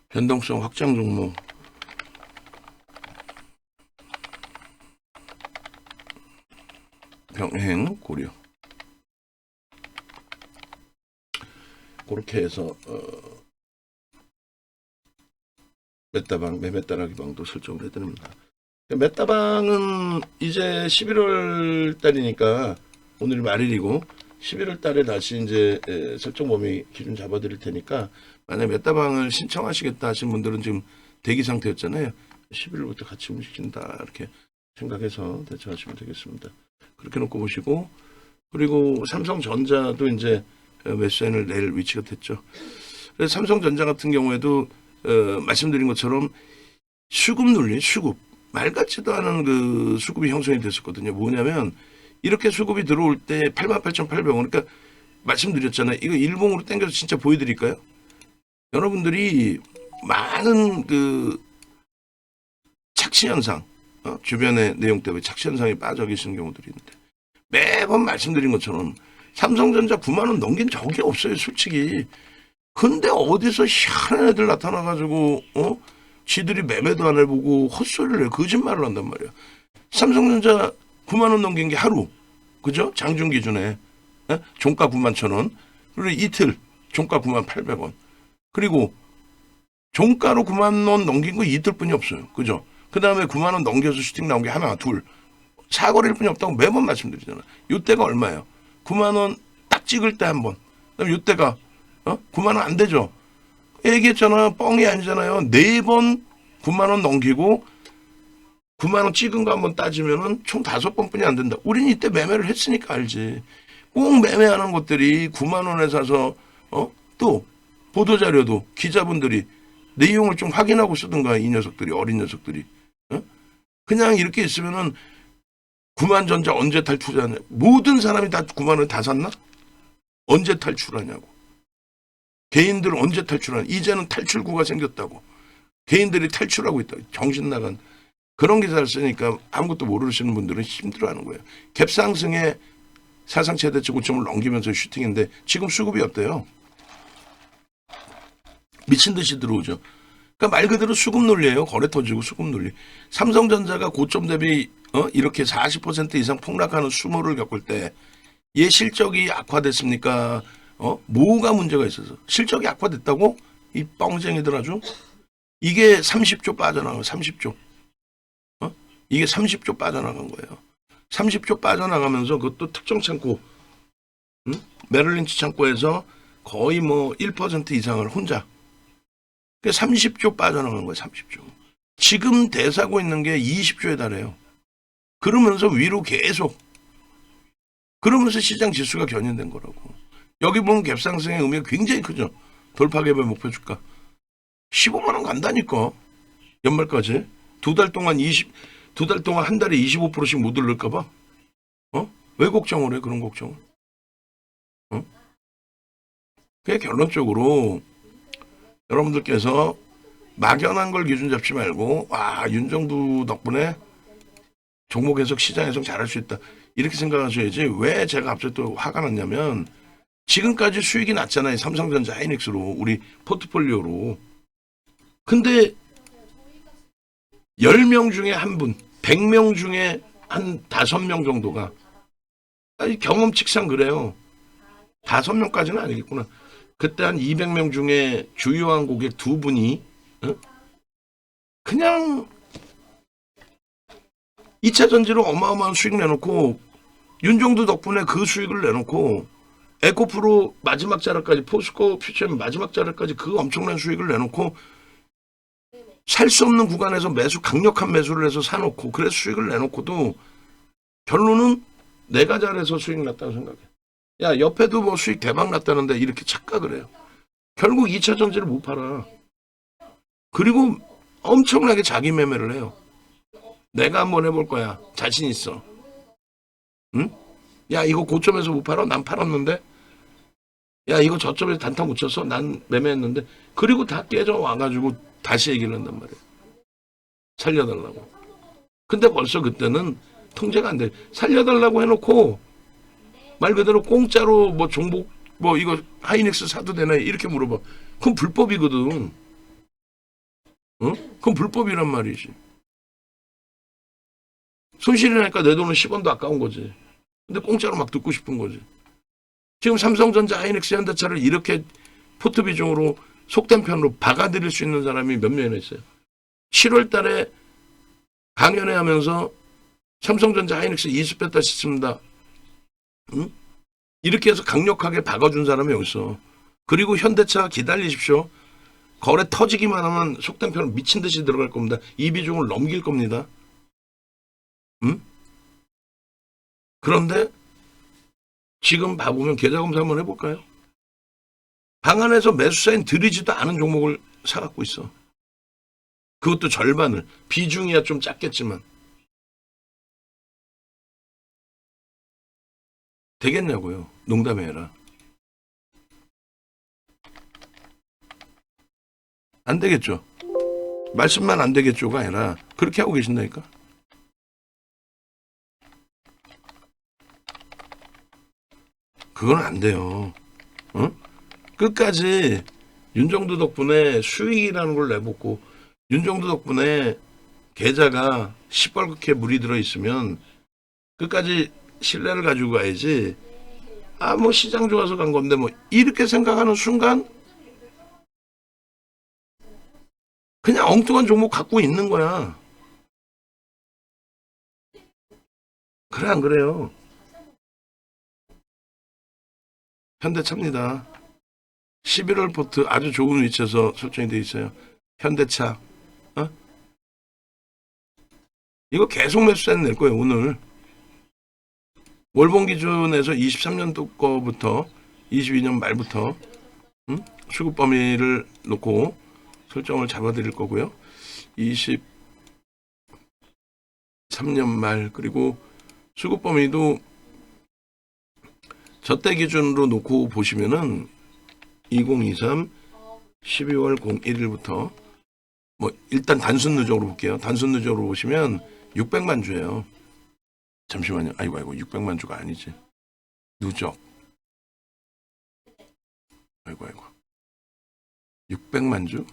변동성 확장 종목 병행 고려, 그렇게 해서 메타방 매매따라기 방도 설정을 해드립니다. 메타방은 이제 11월 달이니까 오늘 말일이고 11월 달에 다시 이제 설정 범위 기준 잡아드릴 테니까, 만약 메타방을 신청하시겠다 하신 분들은 지금 대기 상태였잖아요. 11월부터 같이 움직인다 이렇게 생각해서 대처하시면 되겠습니다. 그렇게 놓고 보시고, 그리고 삼성전자도 이제 매수인을 낼 위치가 됐죠. 그래서 삼성전자 같은 경우에도 말씀드린 것처럼 수급 논리, 수급 말 같지도 않은 그 수급이 형성이 됐었거든요. 뭐냐면 이렇게 수급이 들어올 때 88,800원, 그러니까 말씀드렸잖아요. 이거 일봉으로 당겨서 진짜 보여드릴까요? 여러분들이 많은 그 착시 현상, 주변의 내용 때문에 착시 현상에 빠져 계시는 경우들이 있는데, 매번 말씀드린 것처럼 삼성전자 9만 원 넘긴 적이 없어요, 솔직히. 근데 어디서 희한한 애들 나타나가지고 지들이 매매도 안 해보고 헛소리를 해, 거짓말을 한단 말이야. 삼성전자 9만 원 넘긴 게 하루, 그죠? 장중 기준에 종가 9만 1,000원, 그리고 이틀 종가 9만 800원, 그리고 종가로 9만 원 넘긴 거 이틀뿐이 없어요, 그죠? 그 다음에 9만 원 넘겨서 슈팅 나온 게 하나, 둘, 사거리일 뿐이 없다고 매번 말씀드리잖아. 요때가 얼마예요? 9만 원 딱 찍을 때 한 번. 그다음 요때가 9만 원 안 되죠. 얘기했잖아. 뻥이 아니잖아요. 4번 9만 원 넘기고 9만 원 찍은 거 한번 따지면은 총 5번뿐이 안 된다. 우린 이때 매매를 했으니까 알지. 꼭 매매하는 것들이 9만 원에 사서 또 보도자료도 기자분들이 내용을 좀 확인하고 쓰든가, 이 녀석들이, 어린 녀석들이. 그냥 이렇게 있으면은 9만 전자 언제 탈출하냐. 모든 사람이 다 9만 원 다 샀나? 언제 탈출하냐고. 개인들 언제 탈출하냐. 이제는 탈출구가 생겼다고. 개인들이 탈출하고 있다. 정신 나간 그런 기사를 쓰니까 아무것도 모르시는 분들은 힘들어하는 거예요. 갭상승에 사상 최대치 고점을 넘기면서 슈팅인데 지금 수급이 어때요? 미친 듯이 들어오죠. 그러니까 말 그대로 수급 논리예요. 거래 터지고 수급 논리. 삼성전자가 고점 대비 이렇게 40% 이상 폭락하는 수모를 겪을 때 얘 실적이 악화됐습니까? 뭐가 문제가 있어서 실적이 악화됐다고? 이 뻥쟁이들 아주. 이게 30조 빠져나가요. 30조. 이게 30조 빠져나간 거예요. 30조 빠져나가면서 그것도 특정 창고, 메릴린치 창고에서 거의 뭐 1% 이상을 혼자. 30조 빠져나간 거예요. 30조. 지금 대사고 있는 게 20조에 달해요. 그러면서 위로 계속. 그러면서 시장 지수가 견인된 거라고. 여기 보면 갭 상승의 의미가 굉장히 크죠. 돌파갭의 목표 주가. 15만 원 간다니까. 연말까지. 두 달 동안 한 달에 25%씩 못 오를까봐. 왜 걱정을 해, 그런 걱정을. 그냥 결론적으로 여러분들께서 막연한 걸 기준 잡지 말고, 와, 윤정부 덕분에 종목 해석, 시장 해석 잘할 수 있다. 이렇게 생각하셔야지. 왜 제가 갑자기 또 화가 났냐면, 지금까지 수익이 났잖아요. 삼성전자, 하이닉스로, 우리 포트폴리오로. 근데 10명 중에 한 분, 100명 중에 한 5명 정도가, 아니, 경험칙상 그래요. 5명까지는 아니겠구나. 그때 한 200명 중에 주요한 고객 2분이 그냥 2차 전지로 어마어마한 수익 내놓고, 윤정두 덕분에 그 수익을 내놓고, 에코프로 마지막 자락까지, 포스코 퓨처엠 마지막 자락까지 그 엄청난 수익을 내놓고, 살 수 없는 구간에서 강력한 매수를 해서 사놓고, 그래서 수익을 내놓고도 결론은 내가 잘해서 수익 났다고 생각해. 야, 옆에도 뭐 수익 대박 났다는데 이렇게 착각을 해요. 결국 2차 전지를 못 팔아. 그리고 엄청나게 자기 매매를 해요. 내가 한번 해볼 거야. 자신 있어. 응? 야, 이거 고점에서 못 팔아? 난 팔았는데? 야, 이거 저점에서 단타 못 쳤어? 난 매매했는데? 그리고 다 깨져 와가지고 다시 얘기를 한단 말이야. 살려달라고. 근데 벌써 그때는 통제가 안 돼. 살려달라고 해놓고 말 그대로 공짜로 뭐 종목 뭐 이거 하이닉스 사도 되나 이렇게 물어봐. 그건 불법이거든. 그건 불법이란 말이지. 손실이 나니까 내 돈은 10원도 아까운 거지. 근데 공짜로 막 듣고 싶은 거지. 지금 삼성전자, 하이닉스, 현대차를 이렇게 포트 비중으로 속된 편으로 박아드릴 수 있는 사람이 몇 명이나 있어요. 7월 달에 강연회 하면서 삼성전자, 하이닉스 20 뺐다 싶습니다. 응? 이렇게 해서 강력하게 박아준 사람이 여기 있어. 그리고 현대차 기다리십시오. 거래 터지기만 하면 속된 편으로 미친 듯이 들어갈 겁니다. 이 비중을 넘길 겁니다. 응? 그런데 지금 봐보면 계좌검사 한번 해볼까요? 방 안에서 매수사인 들이지도 않은 종목을 사갖고 있어. 그것도 절반을. 비중이야 좀 작겠지만. 되겠냐고요. 농담이 아니라. 안 되겠죠. 말씀만 안 되겠죠가 아니라 그렇게 하고 계신다니까. 그건 안 돼요. 끝까지 윤정두 덕분에 수익이라는 걸 내보고, 윤정두 덕분에 계좌가 시뻘겋게 물이 들어있으면 끝까지 신뢰를 가지고 가야지. 아, 뭐 시장 좋아서 간 건데 뭐 이렇게 생각하는 순간 그냥 엉뚱한 종목 갖고 있는 거야. 그래 안 그래요? 현대차입니다. 11월 포트 아주 좋은 위치에서 설정이 돼 있어요. 현대차. 이거 계속 매수세는 낼 거예요, 오늘. 월봉 기준에서 23년도 거부터 22년 말부터 수급 범위를 놓고 설정을 잡아드릴 거고요. 23년 말 그리고 수급 범위도 저때 기준으로 놓고 보시면은 2023 12월 01일부터 뭐 일단 단순 누적으로 볼게요. 단순 누적으로 보시면 600만 주예요. 잠시만요. 아이고 600만 주가 아니지. 누적. 아이고 600만 주.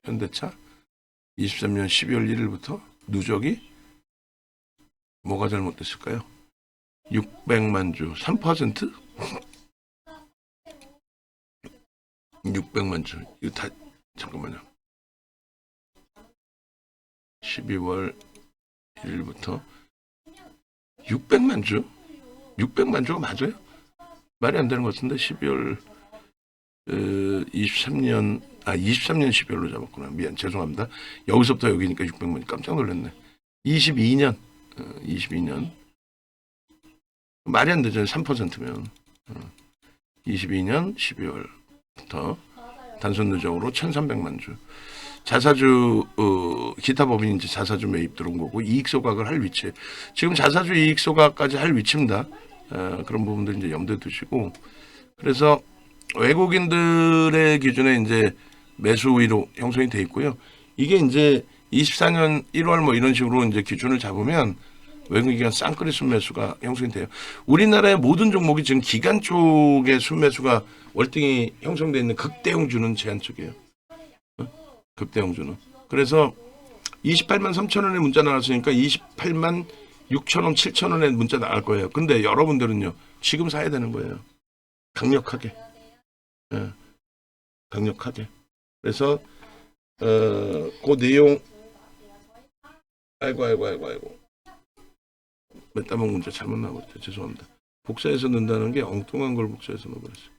현대차 23년 12월 1일부터 누적이 뭐가 잘못됐을까요? 600만 주 3%? 600만 주. 이거 다 잠깐만요. 12월 1일부터 600만 주? 600만 주가 맞아요? 말이 안 되는 것 같은데 12월 23년 23년 12월로 잡았구나. 미안, 죄송합니다. 여기서부터 여기니까 600만. 깜짝 놀랐네. 22년, 22년. 말이 안 되죠. 3%면. 22년 12월부터 단순 누적으로 1,300만 주. 자사주 기타 법인 이제 자사주 매입 들어온 거고 이익 소각을 할 위치. 지금 자사주 이익 소각까지 할 위치입니다. 그런 부분들 이제 염두에 두시고 그래서 외국인들의 기준에 이제 매수 우위로 형성이 돼 있고요. 이게 이제 24년 1월 뭐 이런 식으로 이제 기준을 잡으면 외국인 쌍끌이 순매수가 형성이 돼요. 우리나라의 모든 종목이 지금 기간 쪽의 순매수가 월등히 형성되어 있는 극대형주는 제한 쪽이에요. 극대형주는. 그래서 28만 3천 원에 문자 나왔으니까 28만 6천 원, 7천 원에 문자 나갈 거예요. 근데 여러분들은요, 지금 사야 되는 거예요. 강력하게. 강력하게. 그래서, 그 내용, 아이고. 몇다방 문자 잘못 나왔죠. 죄송합니다. 복사해서 넣는다는 게 엉뚱한 걸 복사해서 넣어버렸어요.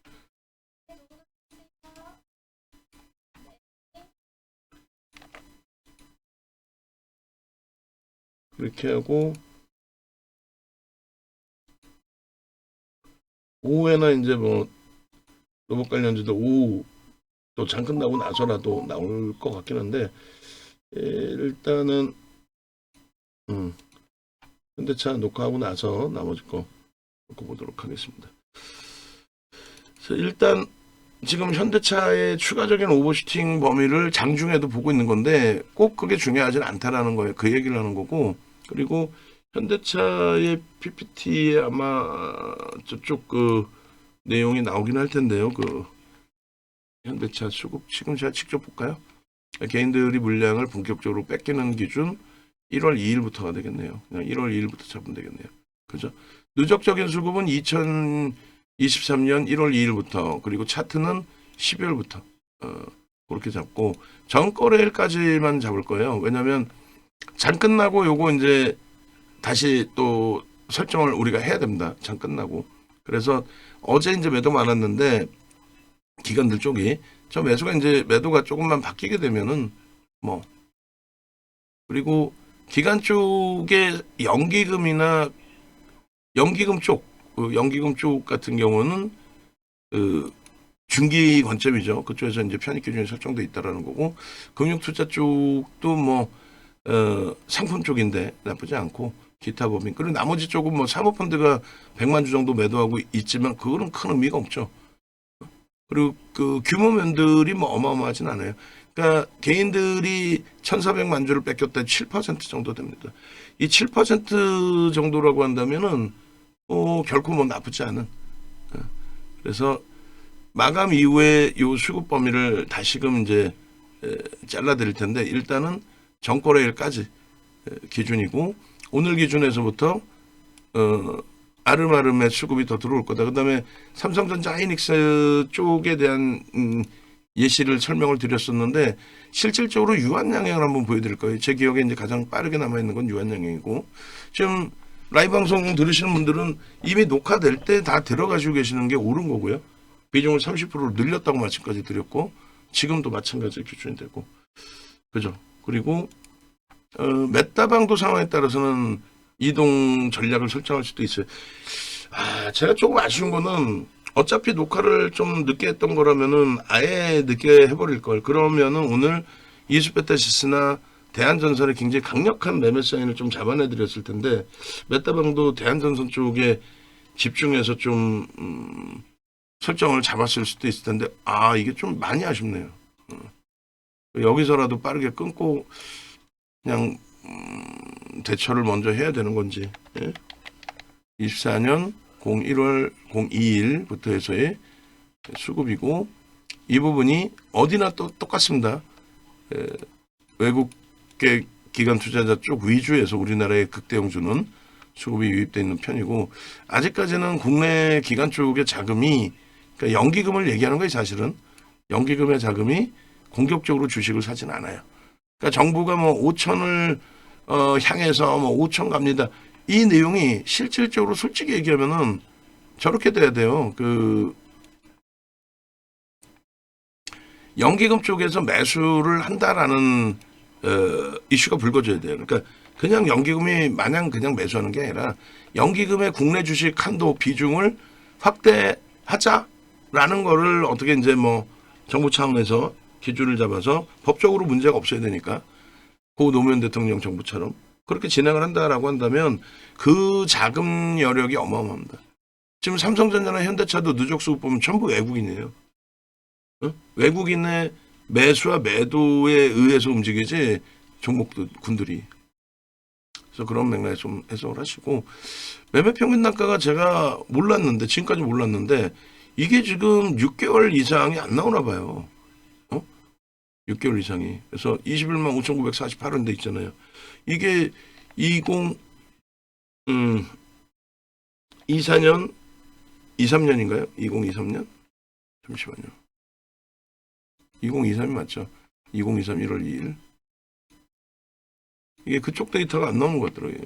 이렇게 하고 오후에나 이제 뭐 로봇 관련주도 오후 또 장 끝나고 나서라도 나올 것 같긴 한데 일단은 현대차 녹화하고 나서 나머지 거 놓고 보도록 하겠습니다. 그래서 일단 지금 현대차의 추가적인 오버슈팅 범위를 장중에도 보고 있는 건데 꼭 그게 중요하진 않다라는 거예요. 그 얘기를 하는 거고 그리고 현대차의 PPT에 아마 저쪽 그 내용이 나오긴 할 텐데요. 그 현대차 수급 지금 제가 직접 볼까요? 개인들이 물량을 본격적으로 뺏기는 기준 1월 2일부터가 되겠네요. 그냥 1월 2일부터 잡으면 되겠네요. 그죠? 누적적인 수급은 2023년 1월 2일부터 그리고 차트는 12월부터 그렇게 잡고 전거래일까지만 잡을 거예요. 왜냐하면 장 끝나고 요거 이제 다시 또 설정을 우리가 해야 됩니다. 장 끝나고. 그래서 어제 이제 매도 많았는데 기관들 쪽이 저 매수가 이제 매도가 조금만 바뀌게 되면은 뭐 그리고 기관 쪽의 연기금이나 연기금 쪽 같은 경우는 중기 관점이죠. 그쪽에서 이제 편입 기준이 설정돼 있다라는 거고 금융투자 쪽도 뭐 상품 쪽인데 나쁘지 않고 기타 법인 그리고 나머지 쪽은 뭐 사모펀드가 100만 주 정도 매도하고 있지만 그거는 큰 의미가 없죠. 그리고 그 규모면들이 뭐 어마어마하진 않아요. 그러니까 개인들이 1,400만 주를 뺏겼다 7% 정도 됩니다. 이 7% 정도라고 한다면은 결코 뭐 나쁘지 않은. 그래서 마감 이후에 요 수급 범위를 다시금 이제 잘라드릴 텐데 일단은 전거래일까지 기준이고 오늘 기준에서부터 아름아름의 수급이 더 들어올 거다. 그다음에 삼성전자 하이닉스 쪽에 대한 예시를 설명을 드렸었는데 실질적으로 유한양행을 한번 보여드릴 거예요. 제 기억에 이제 가장 빠르게 남아있는 건 유한양행이고 지금 라이브 방송 들으시는 분들은 이미 녹화될 때 다 들어가시고 계시는 게 옳은 거고요. 비중을 30%로 늘렸다고 말씀까지 드렸고 지금도 마찬가지로 기준이 되고 그죠. 그리고 메타방도 상황에 따라서는 이동 전략을 설정할 수도 있어요. 제가 조금 아쉬운 거는 어차피 녹화를 좀 늦게 했던 거라면은 아예 늦게 해버릴 걸. 그러면은 오늘 이수베타시스나 대한전선에 굉장히 강력한 매매 사인을 좀 잡아내드렸을 텐데 메타방도 대한전선 쪽에 집중해서 좀 설정을 잡았을 수도 있을 텐데 이게 좀 많이 아쉽네요. 여기서라도 빠르게 끊고 그냥 대처를 먼저 해야 되는 건지 24년 01월 02일부터 해서의 수급이고 이 부분이 어디나 또 똑같습니다. 외국계 기관 투자자 쪽 위주에서 우리나라의 극대형주는 수급이 유입되어 있는 편이고 아직까지는 국내 기관 쪽의 자금이 그러니까 연기금을 얘기하는 거예요. 사실은 연기금의 자금이 공격적으로 주식을 사진 않아요. 그러니까 정부가 뭐 5천을 향해서 뭐 5천 갑니다. 이 내용이 실질적으로 솔직히 얘기하면은 저렇게 돼야 돼요. 연기금 쪽에서 매수를 한다라는 이슈가 불거져야 돼요. 그러니까 그냥 연기금이 마냥 그냥 매수하는 게 아니라 연기금의 국내 주식 한도 비중을 확대하자라는 거를 어떻게 이제 뭐 정부 차원에서 기준을 잡아서 법적으로 문제가 없어야 되니까 고 노무현 대통령 정부처럼 그렇게 진행을 한다라고 한다면 그 자금 여력이 어마어마합니다. 지금 삼성전자나 현대차도 누적 수급 보면 전부 외국인이에요. 외국인의 매수와 매도에 의해서 움직이지 종목도 군들이. 그래서 그런 맥락에 좀 해석을 하시고 매매 평균 단가가 제가 몰랐는데 지금까지 몰랐는데 이게 지금 6개월 이상이 안 나오나 봐요. 6개월 이상이. 그래서 21만 5,948원 돼 있잖아요. 이게 24년 23년인가요? 2023년? 잠시만요. 2023이 맞죠? 2023 1월 2일. 이게 그쪽 데이터가 안 나오는 것 같더라고요.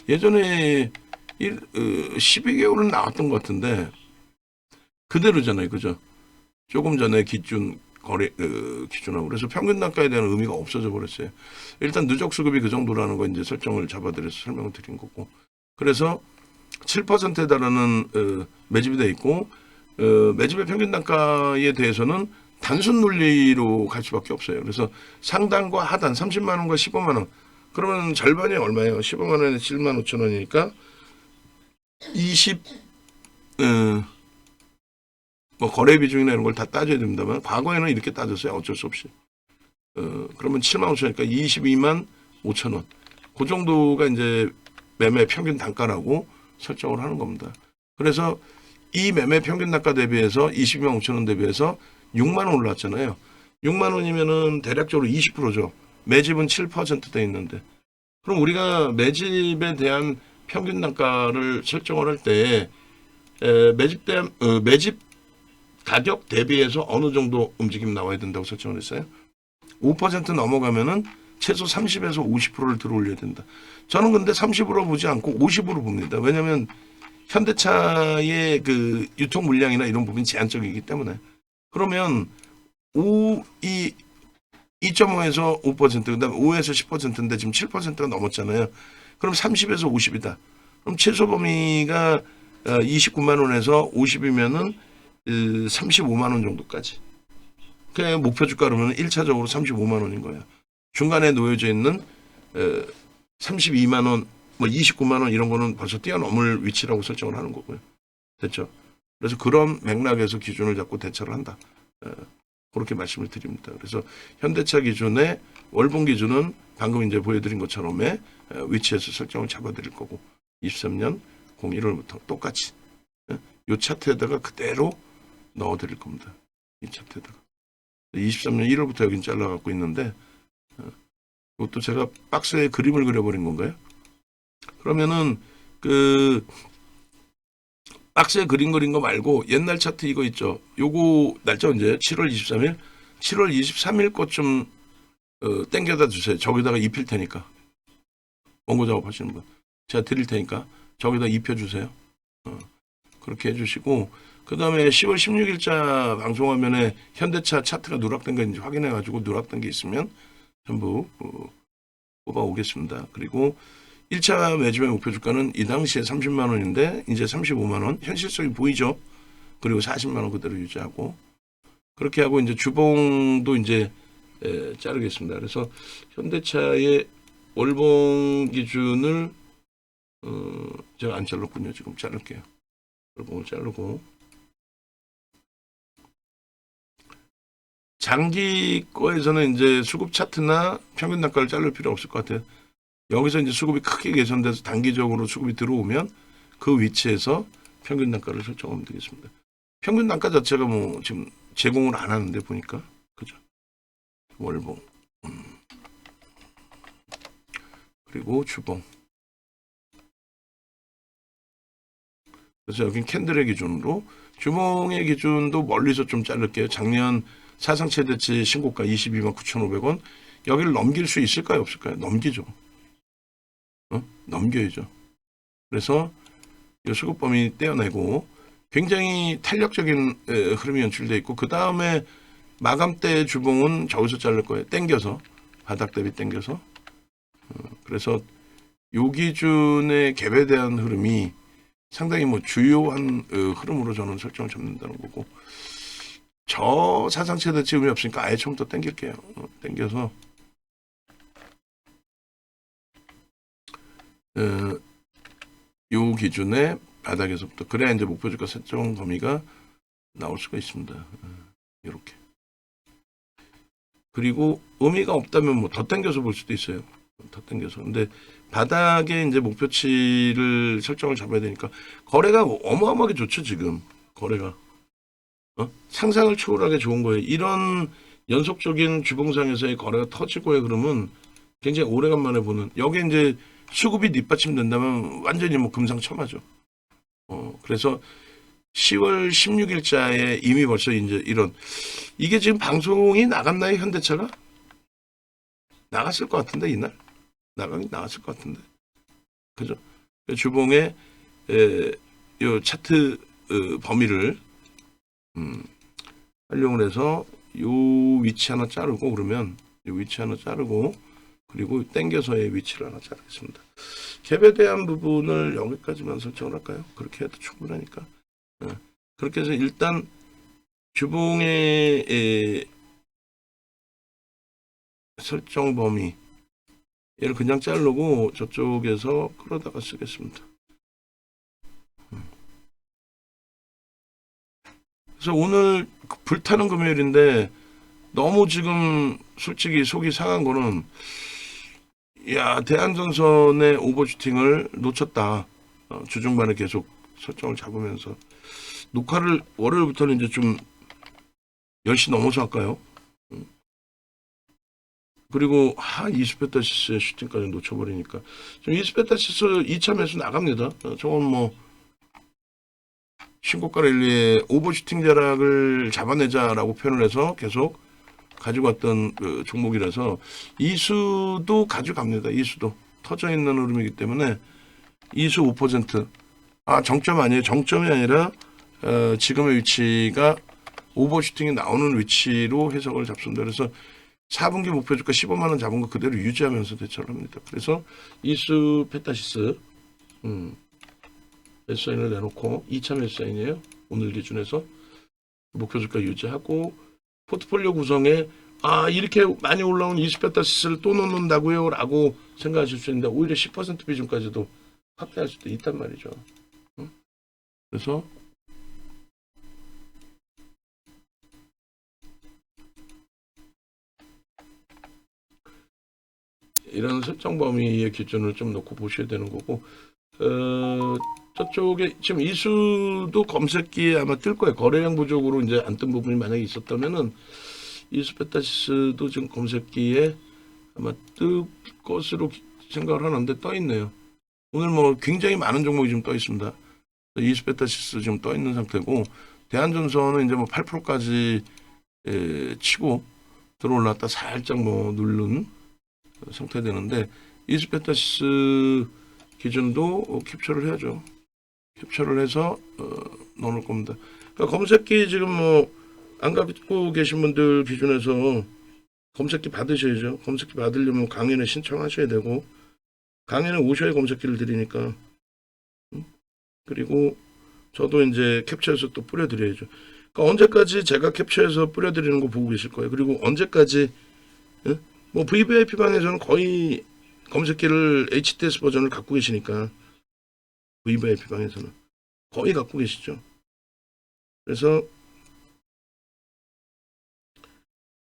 예전에 12개월은 나왔던 것 같은데 그대로잖아요. 그죠? 조금 전에 기준 거래 기준하고 그래서 평균 단가에 대한 의미가 없어져 버렸어요. 일단 누적 수급이 그 정도라는 거 이제 설정을 잡아드려서 설명을 드린 거고. 그래서 7%에 달하는 매집이 돼 있고 매집의 평균 단가에 대해서는 단순 논리로 갈 수밖에 없어요. 그래서 상단과 하단 30만 원과 15만 원. 그러면 절반이 얼마예요? 15만 원에 7만 5천 원이니까 20 뭐 거래 비중이나 이런 걸 다 따져야 됩니다만 과거에는 이렇게 따졌어요. 어쩔 수 없이. 그러면 7만 5천 원이니까 22만 5천 원. 그 정도가 이제 매매 평균 단가라고 설정을 하는 겁니다. 그래서 이 매매 평균 단가 대비해서 22만 5천 원 대비해서 6만 원 올랐잖아요. 6만 원이면은 대략적으로 20%죠. 매집은 7%돼 있는데. 그럼 우리가 매집에 대한 평균 단가를 설정을 할 때 매집 가격 대비해서 어느 정도 움직임 나와야 된다고 설정을 했어요. 5% 넘어가면은 최소 30에서 50%를 들어올려야 된다. 저는 근데 30으로 보지 않고 50으로 봅니다. 왜냐하면 현대차의 그 유통 물량이나 이런 부분이 제한적이기 때문에. 그러면 2.5에서 5%, 그다음에 5에서 10%인데 지금 7%가 넘었잖아요. 그럼 30에서 50이다. 그럼 최소 범위가 29만 원에서 50이면은 35만 원 정도까지. 그 목표 주가 그러면 1차적으로 35만 원인 거예요. 중간에 놓여져 있는 32만 원, 뭐 29만 원 이런 거는 벌써 뛰어넘을 위치라고 설정을 하는 거고요. 됐죠? 그래서 그런 맥락에서 기준을 잡고 대처를 한다. 그렇게 말씀을 드립니다. 그래서 현대차 기준의 월봉 기준은 방금 이제 보여드린 것처럼의 위치에서 설정을 잡아드릴 거고 23년 01월부터 똑같이 이 차트에다가 그대로 넣어드릴 겁니다. 이 차트에다가 23년 1월부터 여긴 잘라갖고 있는데 이것도 제가 박스에 그림을 그려버린 건가요? 그러면은 그 박스에 그린 거 말고 옛날 차트 이거 있죠. 요거 날짜 언제? 7월 23일? 7월 23일 것 좀 땡겨다 주세요. 저기다가 입힐 테니까. 원고 작업하시는 분. 제가 드릴 테니까 저기다 입혀주세요. 그렇게 해주시고 그 다음에 10월 16일자 방송화면에 현대차 차트가 누락된 거 있는지 확인해가지고 누락된 게 있으면 전부 뽑아오겠습니다. 그리고 1차 매집의 목표 주가는 이 당시에 30만 원인데 이제 35만 원 현실성이 보이죠. 그리고 40만 원 그대로 유지하고 그렇게 하고 이제 주봉도 이제 자르겠습니다. 그래서 현대차의 월봉 기준을 제가 안 잘랐군요. 지금 자를게요. 월봉을 자르고 장기 거에서는 이제 수급 차트나 평균 단가를 자를 필요 없을 것 같아요. 여기서 이제 수급이 크게 개선돼서 단기적으로 수급이 들어오면 그 위치에서 평균 단가를 설정하면 되겠습니다. 평균 단가 자체가 뭐 지금 제공을 안 하는데 보니까 그죠? 월봉 그리고 주봉. 그래서 여긴 캔들의 기준으로 주봉의 기준도 멀리서 좀 자를게요. 작년 사상 최대치 신고가 22만 9,500원. 여기를 넘길 수 있을까요? 없을까요? 넘기죠. 넘겨야죠. 그래서 이 수급 범위 떼어내고 굉장히 탄력적인 흐름이 연출되어 있고 그 다음에 마감대 주봉은 저기서 자를 거예요. 당겨서 바닥 대비 당겨서. 그래서 요 기준의 갭에 대한 흐름이 상당히 뭐 주요한 흐름으로 저는 설정을 잡는다는 거고, 저 사상 최대치 의미 없으니까 아예 처음부터 당길게요. 당겨서 요 기준의 바닥에서부터, 그래야 이제 목표 주가 설정 범위가 나올 수가 있습니다. 이렇게. 그리고 의미가 없다면 뭐 더 당겨서 볼 수도 있어요. 더 당겨서. 근데 바닥에 이제 목표치를 설정을 잡아야 되니까 거래가 어마어마하게 좋죠, 지금. 거래가. 상상을 초월하게 좋은 거예요. 이런 연속적인 주봉상에서의 거래가 터지고의 그러면 굉장히 오래간만에 보는, 여기 이제 수급이 뒷받침된다면 완전히 뭐 금상첨화죠. 그래서 10월 16일자에 이미 벌써 이제 이런, 이게 지금 방송이 나갔나요, 현대차가? 나갔을 것 같은데, 이날? 나갔을 것 같은데. 그죠? 주봉에, 요 차트, 범위를, 활용을 해서 요 위치 하나 자르고, 그러면, 요 위치 하나 자르고, 그리고 땡겨서의 위치를 하나 자르겠습니다. 갭에 대한 부분을 여기까지만 설정을 할까요? 그렇게 해도 충분하니까. 그렇게 해서 일단 주봉의 설정 범위, 얘를 그냥 자르고 저쪽에서 끌어다가 쓰겠습니다. 그래서 오늘 불타는 금요일인데 너무 지금 솔직히 속이 상한 거는, 야, 대한전선의 오버슈팅을 놓쳤다. 주중반에 계속 설정을 잡으면서 녹화를 월요일부터는 이제 좀 10시 넘어서 할까요? 그리고 이스페타시스의 슈팅까지 놓쳐버리니까 지금 이스페타시스 2차 매수 나갑니다. 저건 뭐 신고가 랠리에 오버슈팅 자락을 잡아내자라고 표현을 해서 계속 가지고 왔던 그 종목이라서 이수도 가져갑니다. 이수도 터져 있는 흐름이기 때문에 이수 5%. 정점 아니에요. 정점이 아니라 지금의 위치가 오버슈팅이 나오는 위치로 해석을 잡습니다. 그래서 4분기 목표 주가 15만 원 잡은 거 그대로 유지하면서 대처를 합니다. 그래서 이수 페타시스 매수사인을 내놓고 2차 매수사인이에요. 오늘 기준에서 목표 주가 유지하고, 포트폴리오 구성에 이렇게 많이 올라온 이스페타시스를 또 넣는다고요? 라고 생각하실 수 있는데 오히려 10% 비중까지도 확대할 수도 있단 말이죠. 그래서 이런 설정 범위의 기준을 좀 놓고 보셔야 되는 거고, 저쪽에 지금 이수도 검색기에 아마 뜰 거예요. 거래량 부족으로 이제 안 뜬 부분이 만약에 있었다면은 이수페타시스도 지금 검색기에 아마 뜰 것으로 생각을 하는데 떠 있네요. 오늘 뭐 굉장히 많은 종목이 지금 떠 있습니다. 이수페타시스 지금 떠 있는 상태고, 대한전선은 이제 뭐 8%까지 치고 들어올랐다 살짝 뭐 누른 상태 되는데, 이스페타시스 기준도 캡처를 해야죠. 캡처를 해서 넣을 겁니다. 그러니까 검색기 지금 뭐 안 갖고 계신 분들 기준에서 검색기 받으셔야죠. 검색기 받으려면 강연에 신청하셔야 되고, 강연에 오셔야 검색기를 드리니까. 그리고 저도 이제 캡처해서 또 뿌려드려야죠. 그러니까 언제까지 제가 캡처해서 뿌려드리는 거 보고 계실 거예요. 그리고 언제까지 뭐 VVIP 방에서는 거의 검색기를 HTS 버전을 갖고 계시니까, VVIP 방에서는 거의 갖고 계시죠. 그래서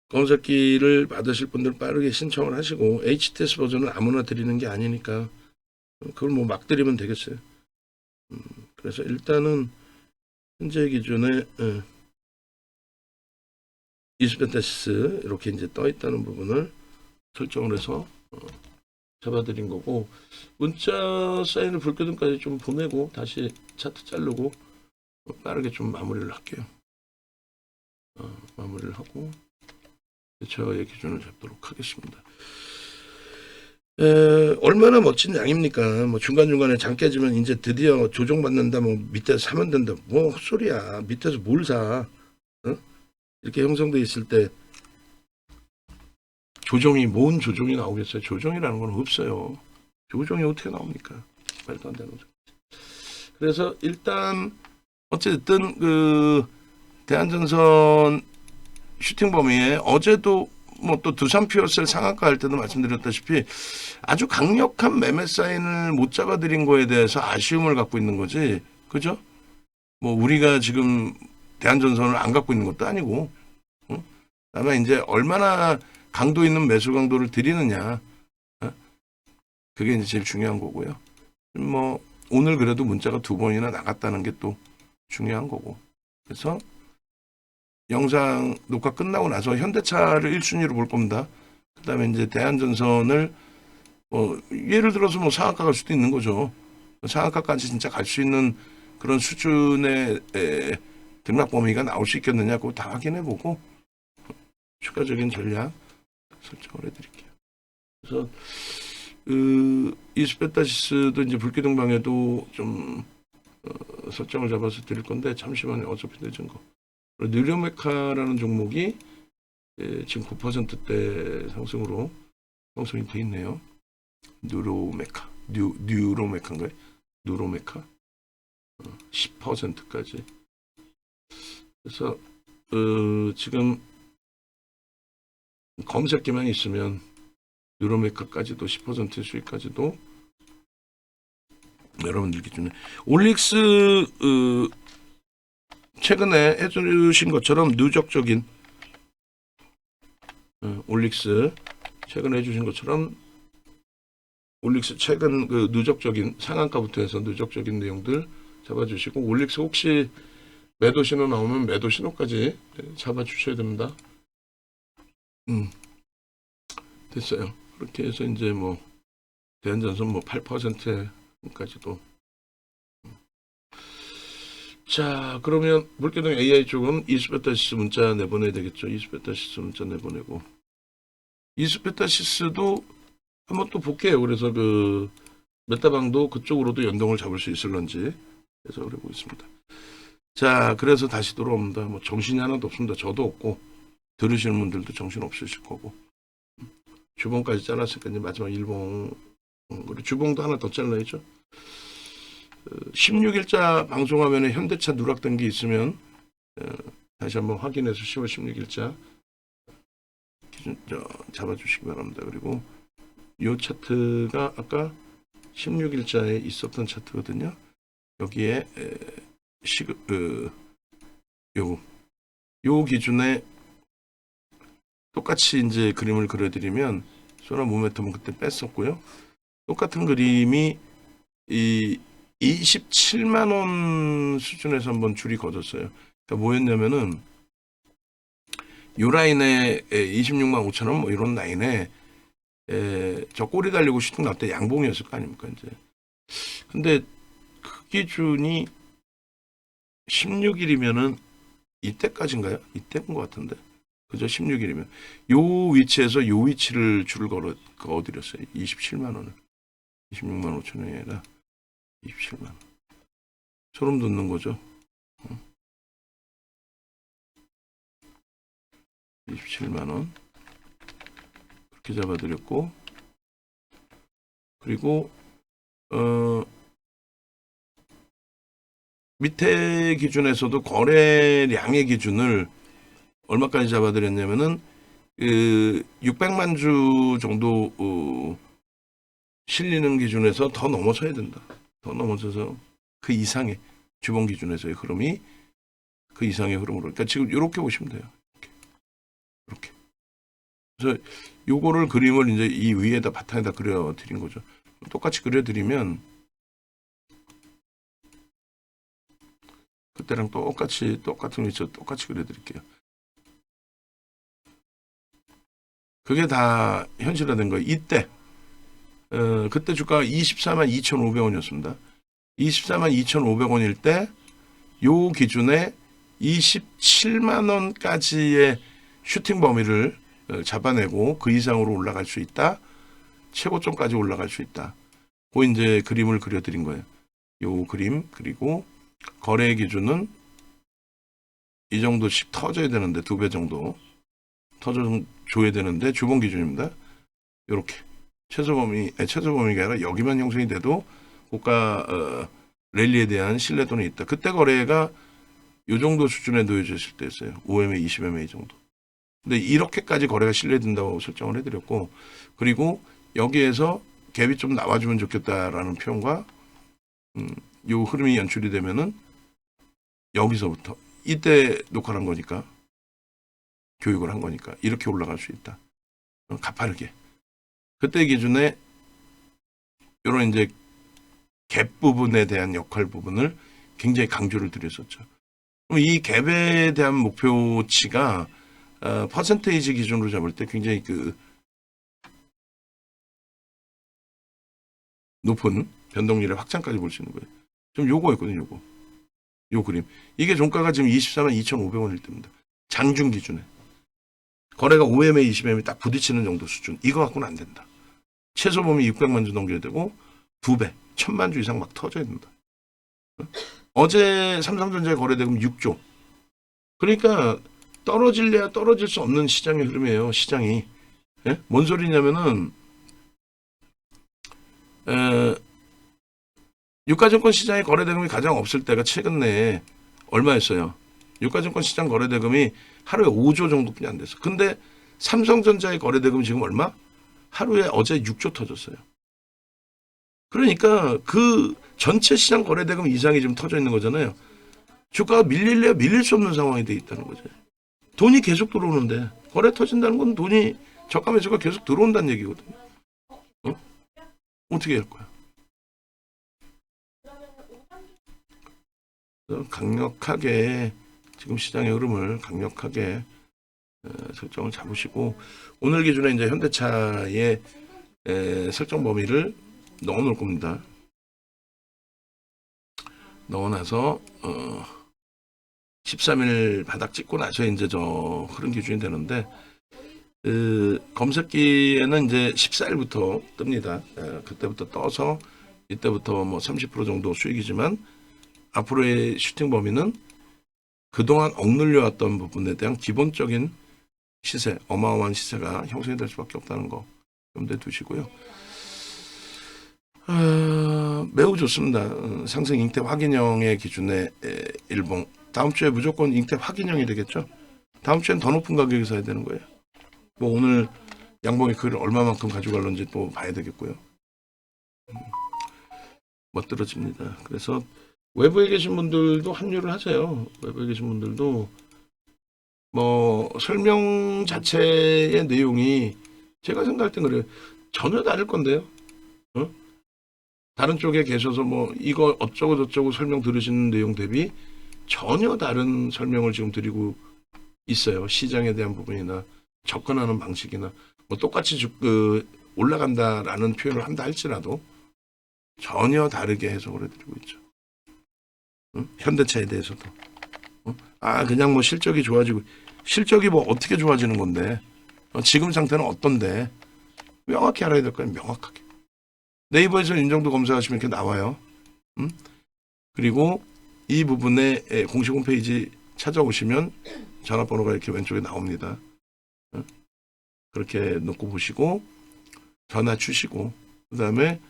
검색기를 받으실 분들 빠르게 신청을 하시고, HTS 버전을 아무나 드리는 게 아니니까 그걸 뭐 막 드리면 되겠어요. 그래서 일단은 현재 기준에 이스페타시스 이렇게 이제 떠 있다는 부분을 설정을 해서 잡아드린 거고, 문자 사인을 불끄듬까지 좀 보내고 다시 차트 자르고 빠르게 좀 마무리를 할게요. 마무리를 하고 대처의 기준을 잡도록 하겠습니다. 얼마나 멋진 양입니까? 뭐 중간중간에 장 깨지면 이제 드디어 조정받는다, 뭐 밑에서 사면 된다, 뭐 헛소리야. 밑에서 뭘 사? 이렇게 형성돼 있을 때 조정이 뭔 조정이 나오겠어요? 조정이라는 건 없어요. 조정이 어떻게 나옵니까? 말도 안 되는 거죠. 그래서 일단 어쨌든 그 대한전선 슈팅 범위에 어제도 뭐 또 두산 피어셀 상한가 할 때도 말씀드렸다시피 아주 강력한 매매 사인을 못 잡아들인 거에 대해서 아쉬움을 갖고 있는 거지, 그죠? 뭐 우리가 지금 대한전선을 안 갖고 있는 것도 아니고, 다만 이제 얼마나 강도 있는 매수 강도를 드리느냐, 그게 이제 제일 중요한 거고요. 뭐 오늘 그래도 문자가 2번이나 나갔다는 게 또 중요한 거고, 그래서 영상 녹화 끝나고 나서 현대차를 1순위로 볼 겁니다. 그다음에 이제 대한전선을 예를 들어서 뭐 상한가 갈 수도 있는 거죠. 상한가까지 진짜 갈 수 있는 그런 수준의 등락 범위가 나올 수 있겠느냐, 그거 다 확인해보고 추가적인 전략 설정을 해드릴게요. 그래서 이스페타시스도 이제 불기둥 방에도 좀 설정을 잡아서 드릴 건데 잠시만요. 어차피 늦은 거. 뉴로메카라는 종목이 지금 9%대 상승으로 형성이 돼 있네요. 뉴로메카, 뉴로메카인가요? 뉴로메카 10%까지. 그래서 지금 검색기만 있으면 뉴로메카까지도 10% 수익까지도 여러분들 기준에 올릭스 최근에 해주신 것처럼 누적적인 올릭스 최근에 해주신 것처럼 올릭스 최근 그 누적적인 상한가부터 해서 누적적인 내용들 잡아주시고 올릭스 혹시 매도 신호 나오면 매도 신호까지 잡아주셔야 됩니다. 됐어요. 그렇게 해서 이제 뭐 대한전선 뭐 8%까지도. 자, 그러면 물기둥 AI 쪽은 이스페타시스 문자 내보내야 되겠죠. 이스페타시스 문자 내보내고 이스페타시스도 한번 또 볼게요. 그래서 그 메타방도 그쪽으로도 연동을 잡을 수 있을런지 해석을 해보겠습니다. 자, 그래서 다시 돌아옵니다. 뭐 정신이 하나도 없습니다. 저도 없고 들으시는 분들도 정신 없으실 거고 주봉까지 잘랐으니까 이제 마지막 일봉 그리고 주봉도 하나 더 잘라야죠. 16일자 방송화면에 현대차 누락된 게 있으면 다시 한번 확인해서 10월 16일자 기준 잡아주시기 바랍니다. 그리고 이 차트가 아까 16일자에 있었던 차트거든요. 여기에 요 기준에 똑같이 이제 그림을 그려드리면 소나 모멘텀은 그때 뺐었고요. 똑같은 그림이 이 27만 원 수준에서 한번 줄이 거뒀어요. 그러니까 뭐였냐면은 요 라인에 26만 5천 원 뭐 이런 라인에 저 꼬리 달리고 슈팅 나올 때 양봉이었을 거 아닙니까 이제. 근데 그 기준이 16일이면은 이때까지인가요? 이때인 것 같은데. 그죠? 16일이면 요 위치에서 요 위치를 줄을 그어드렸어요. 27만 원을 26만 5천 원이 아니라 27만 원. 소름 돋는 거죠. 27만 원 그렇게 잡아드렸고 그리고 밑에 기준에서도 거래량의 기준을 얼마까지 잡아드렸냐면은 600만 주 정도 실리는 기준에서 더 넘어서야 된다. 더 넘어서서 그 이상의 주봉 기준에서의 흐름이 그 이상의 흐름으로. 그러니까 지금 이렇게 보시면 돼요. 이렇게. 그래서 요거를 그림을 이제 이 위에다 바탕에다 그려드린 거죠. 똑같이 그려드리면 그때랑 똑같은 위치로 똑같이 그려드릴게요. 그게 다 현실화된 거예요. 이때 그때 주가가 24만 2,500원이었습니다. 24만 2,500원일 때 요 기준에 27만 원까지의 슈팅 범위를 잡아내고 그 이상으로 올라갈 수 있다. 최고점까지 올라갈 수 있다. 그 이제 그림을 그려드린 거예요. 요 그림 그리고 거래 기준은 이 정도씩 터져야 되는데 2배 정도 터져줘야 되는데 주봉 기준입니다. 이렇게 최소 범위가 아니라 여기만 형성이 돼도 고가 랠리에 대한 신뢰도는 있다. 그때 거래가 이 정도 수준에 놓여졌을 때였어요. 5MA, 20MA 정도. 근데 이렇게까지 거래가 신뢰된다고 설정을 해드렸고, 그리고 여기에서 갭이 좀 나와주면 좋겠다라는 표현과 요 흐름이 연출이 되면은 여기서부터 이때 녹화를 한 거니까, 교육을 한 거니까 이렇게 올라갈 수 있다. 가파르게. 그때 기준에 이런 이제 갭 부분에 대한 역할 부분을 굉장히 강조를 드렸었죠. 그럼 이 갭에 대한 목표치가 퍼센테이지 기준으로 잡을 때 굉장히 그 높은 변동률의 확장까지 볼 수 있는 거예요. 좀 요거였거든요, 요 그림. 이게 종가가 지금 24만 2,500원일 때입니다. 장중 기준에. 거래가 5MA, 20MA 딱 부딪히는 정도 수준. 이거 갖고는 안 된다. 최소 범위 600만 주 넘겨야 되고 2배, 1000만 주 이상 막 터져야 된다. 어제 삼성전자의 거래대금 6조. 그러니까 떨어질래야 떨어질 수 없는 시장의 흐름이에요. 시장이. 예? 뭔 소리냐면은 유가증권 시장의 거래대금이 가장 없을 때가 최근 내에 얼마였어요? 유가증권 시장 거래대금이 하루에 5조 정도뿐이 안 됐어. 근데 삼성전자의 거래대금이 지금 얼마? 하루에 어제 6조 터졌어요. 그러니까 그 전체 시장 거래대금 이상이 지금 터져 있는 거잖아요. 주가가 밀릴래야 밀릴 수 없는 상황이 돼 있다는 거죠. 돈이 계속 들어오는데 거래 터진다는 건 돈이 저가 매수가 계속 들어온다는 얘기거든요. 어떻게 할 거야? 강력하게 지금 시장의 흐름을 강력하게 설정을 잡으시고 오늘 기준에 이제 현대차의 설정 범위를 넣어 놓을 겁니다. 넣어놔서 13일 바닥 찍고 나서 이제 저 흐름 기준이 되는데 검색기에는 이제 14일부터 뜹니다. 그때부터 떠서 이때부터 뭐 30% 정도 수익이지만 앞으로의 슈팅 범위는 그동안 억눌려 왔던 부분에 대한 기본적인 시세, 어마어마한 시세가 형성이 될 수밖에 없다는 거 염두에 두시고요. 매우 좋습니다. 상승 잉태 확인형의 기준에 일봉. 다음 주에 무조건 잉태 확인형이 되겠죠. 다음 주엔 더 높은 가격에 사야 되는 거예요. 뭐 오늘 양봉이 그를 얼마만큼 가져갈런지 또 봐야 되겠고요. 멋들어집니다. 그래서 외부에 계신 분들도 합류를 하세요. 외부에 계신 분들도 뭐 설명 자체의 내용이 제가 생각할 땐 그래요. 전혀 다를 건데요. 다른 쪽에 계셔서 뭐 이거 어쩌고 저쩌고 설명 들으시는 내용 대비 전혀 다른 설명을 지금 드리고 있어요. 시장에 대한 부분이나 접근하는 방식이나 뭐 똑같이 올라간다라는 표현을 한다 할지라도 전혀 다르게 해석을 해드리고 있죠. 현대차에 대해서도. 그냥 뭐 실적이 좋아지고 실적이 뭐 어떻게 좋아지는 건데 지금 상태는 어떤데 명확히 알아야 될 거예요. 명확하게. 네이버에서 윤정도 검사하시면 이렇게 나와요. 그리고 이 부분에 공식 홈페이지 찾아오시면 전화번호가 이렇게 왼쪽에 나옵니다. 그렇게 놓고 보시고 전화 주시고 그 다음에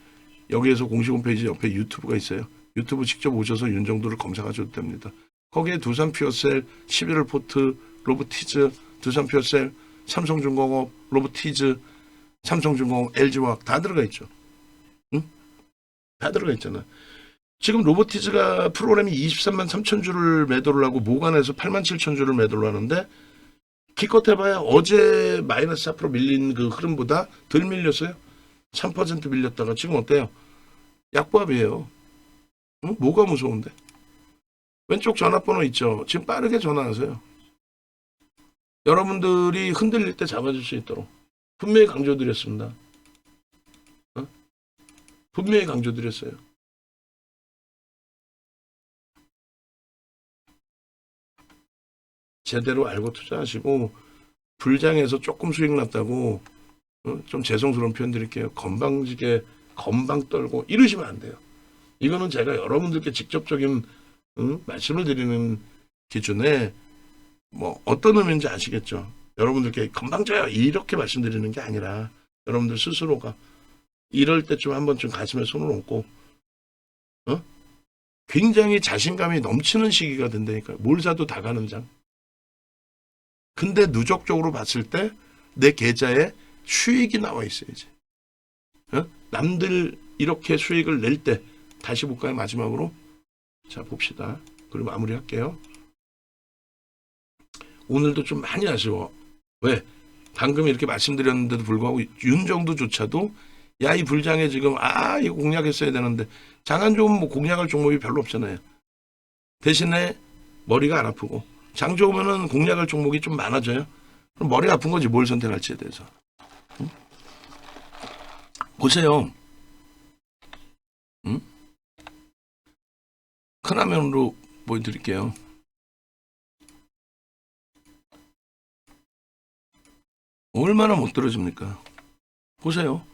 여기에서 공식 홈페이지 옆에 유튜브가 있어요. 유튜브 직접 오셔서 윤정도를 검색하셔도 됩니다. 거기에 두산 퓨어셀, 11월 포트, 로보티즈, 두산 퓨어셀, 삼성중공업, 로보티즈, 삼성중공업, LG화학 다 들어가 있죠. 다 들어가 있잖아. 지금 로보티즈가 프로그램이 23만 3천 주를 매도를 하고 모간에서 8만 7천 주를 매도를 하는데 기껏 해봐야 어제 마이너스 4% 밀린 그 흐름보다 덜 밀렸어요. 3% 밀렸다가 지금 어때요? 약보합이에요. 뭐가 무서운데? 왼쪽 전화번호 있죠? 지금 빠르게 전화하세요. 여러분들이 흔들릴 때 잡아줄 수 있도록 분명히 강조드렸습니다. 분명히 강조드렸어요. 제대로 알고 투자하시고 불장에서 조금 수익 났다고 좀 죄송스러운 표현 드릴게요. 건방지게 건방 떨고 이러시면 안 돼요. 이거는 제가 여러분들께 직접적인 말씀을 드리는 기준에 뭐 어떤 의미인지 아시겠죠? 여러분들께 건방져요 이렇게 말씀드리는 게 아니라 여러분들 스스로가 이럴 때쯤 한 번쯤 가슴에 손을 얹고 굉장히 자신감이 넘치는 시기가 된다니까요. 뭘 사도 다 가는 장. 근데 누적적으로 봤을 때 내 계좌에 수익이 나와 있어야지. 남들 이렇게 수익을 낼 때 다시 볼까요? 마지막으로 자 봅시다. 그리고 마무리할게요. 오늘도 좀 많이 아쉬워. 왜? 방금 이렇게 말씀드렸는데도 불구하고 윤정도조차도 야 이 불장에 지금 이거 공략했어야 되는데 장안 좋으면 뭐 공략할 종목이 별로 없잖아요. 대신에 머리가 안 아프고 장 좋으면은 공략할 종목이 좀 많아져요. 그럼 머리가 아픈 거지 뭘 선택할지에 대해서. 응? 보세요. 응? 큰 화면으로 보여드릴게요. 얼마나 못 떨어집니까? 보세요.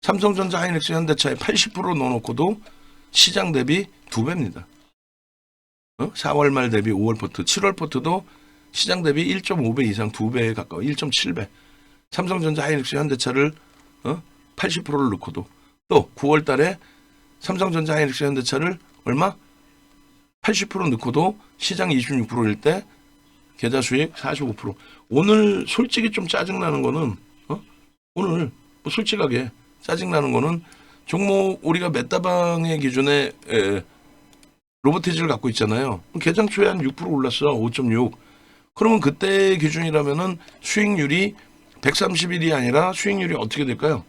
삼성전자, 하이닉스, 현대차에 80% 넣어놓고도 시장 대비 2배입니다. 4월 말 대비 5월 포트, 7월 포트도 시장 대비 1.5배 이상 2배에 가까워 1.7배. 삼성전자, 하이닉스, 현대차를 80%를 넣고도 또 9월 달에 삼성전자, 하이닉스, 현대차를 얼마? 80% 넣고도 시장 26%일 때 계좌 수익 45%. 오늘 솔직히 좀 짜증나는 거는 오늘 뭐 솔직하게 짜증나는 거는 종목 우리가 메타방의 기준에 로보티즈를 갖고 있잖아요. 개장 초에 한 6% 올랐어. 5.6. 그러면 그때 기준이라면은 수익률이 130일이 아니라 수익률이 어떻게 될까요?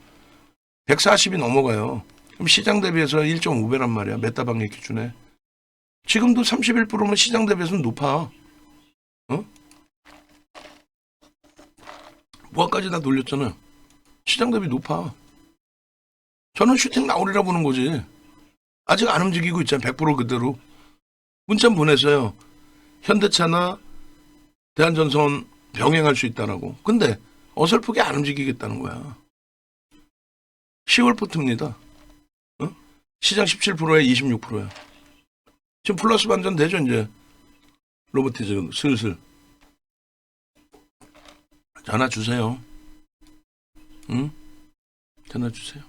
140이 넘어가요. 그럼 시장 대비해서 1.5배란 말이야. 메타방의 기준에. 지금도 31%면 시장 대비해서는 높아. 뭐까지 다 돌렸잖아. 시장 대비 높아. 저는 슈팅 나오리라 보는 거지. 아직 안 움직이고 있잖아. 100% 그대로. 문자 보냈어요. 현대차나 대한전선 병행할 수 있다라고. 근데 어설프게 안 움직이겠다는 거야. 10월 포트입니다. 시장 17%에 26%야. 지금 플러스 반전 되죠 이제. 로보티즈 슬슬. 전화 주세요. 응? 전화 주세요.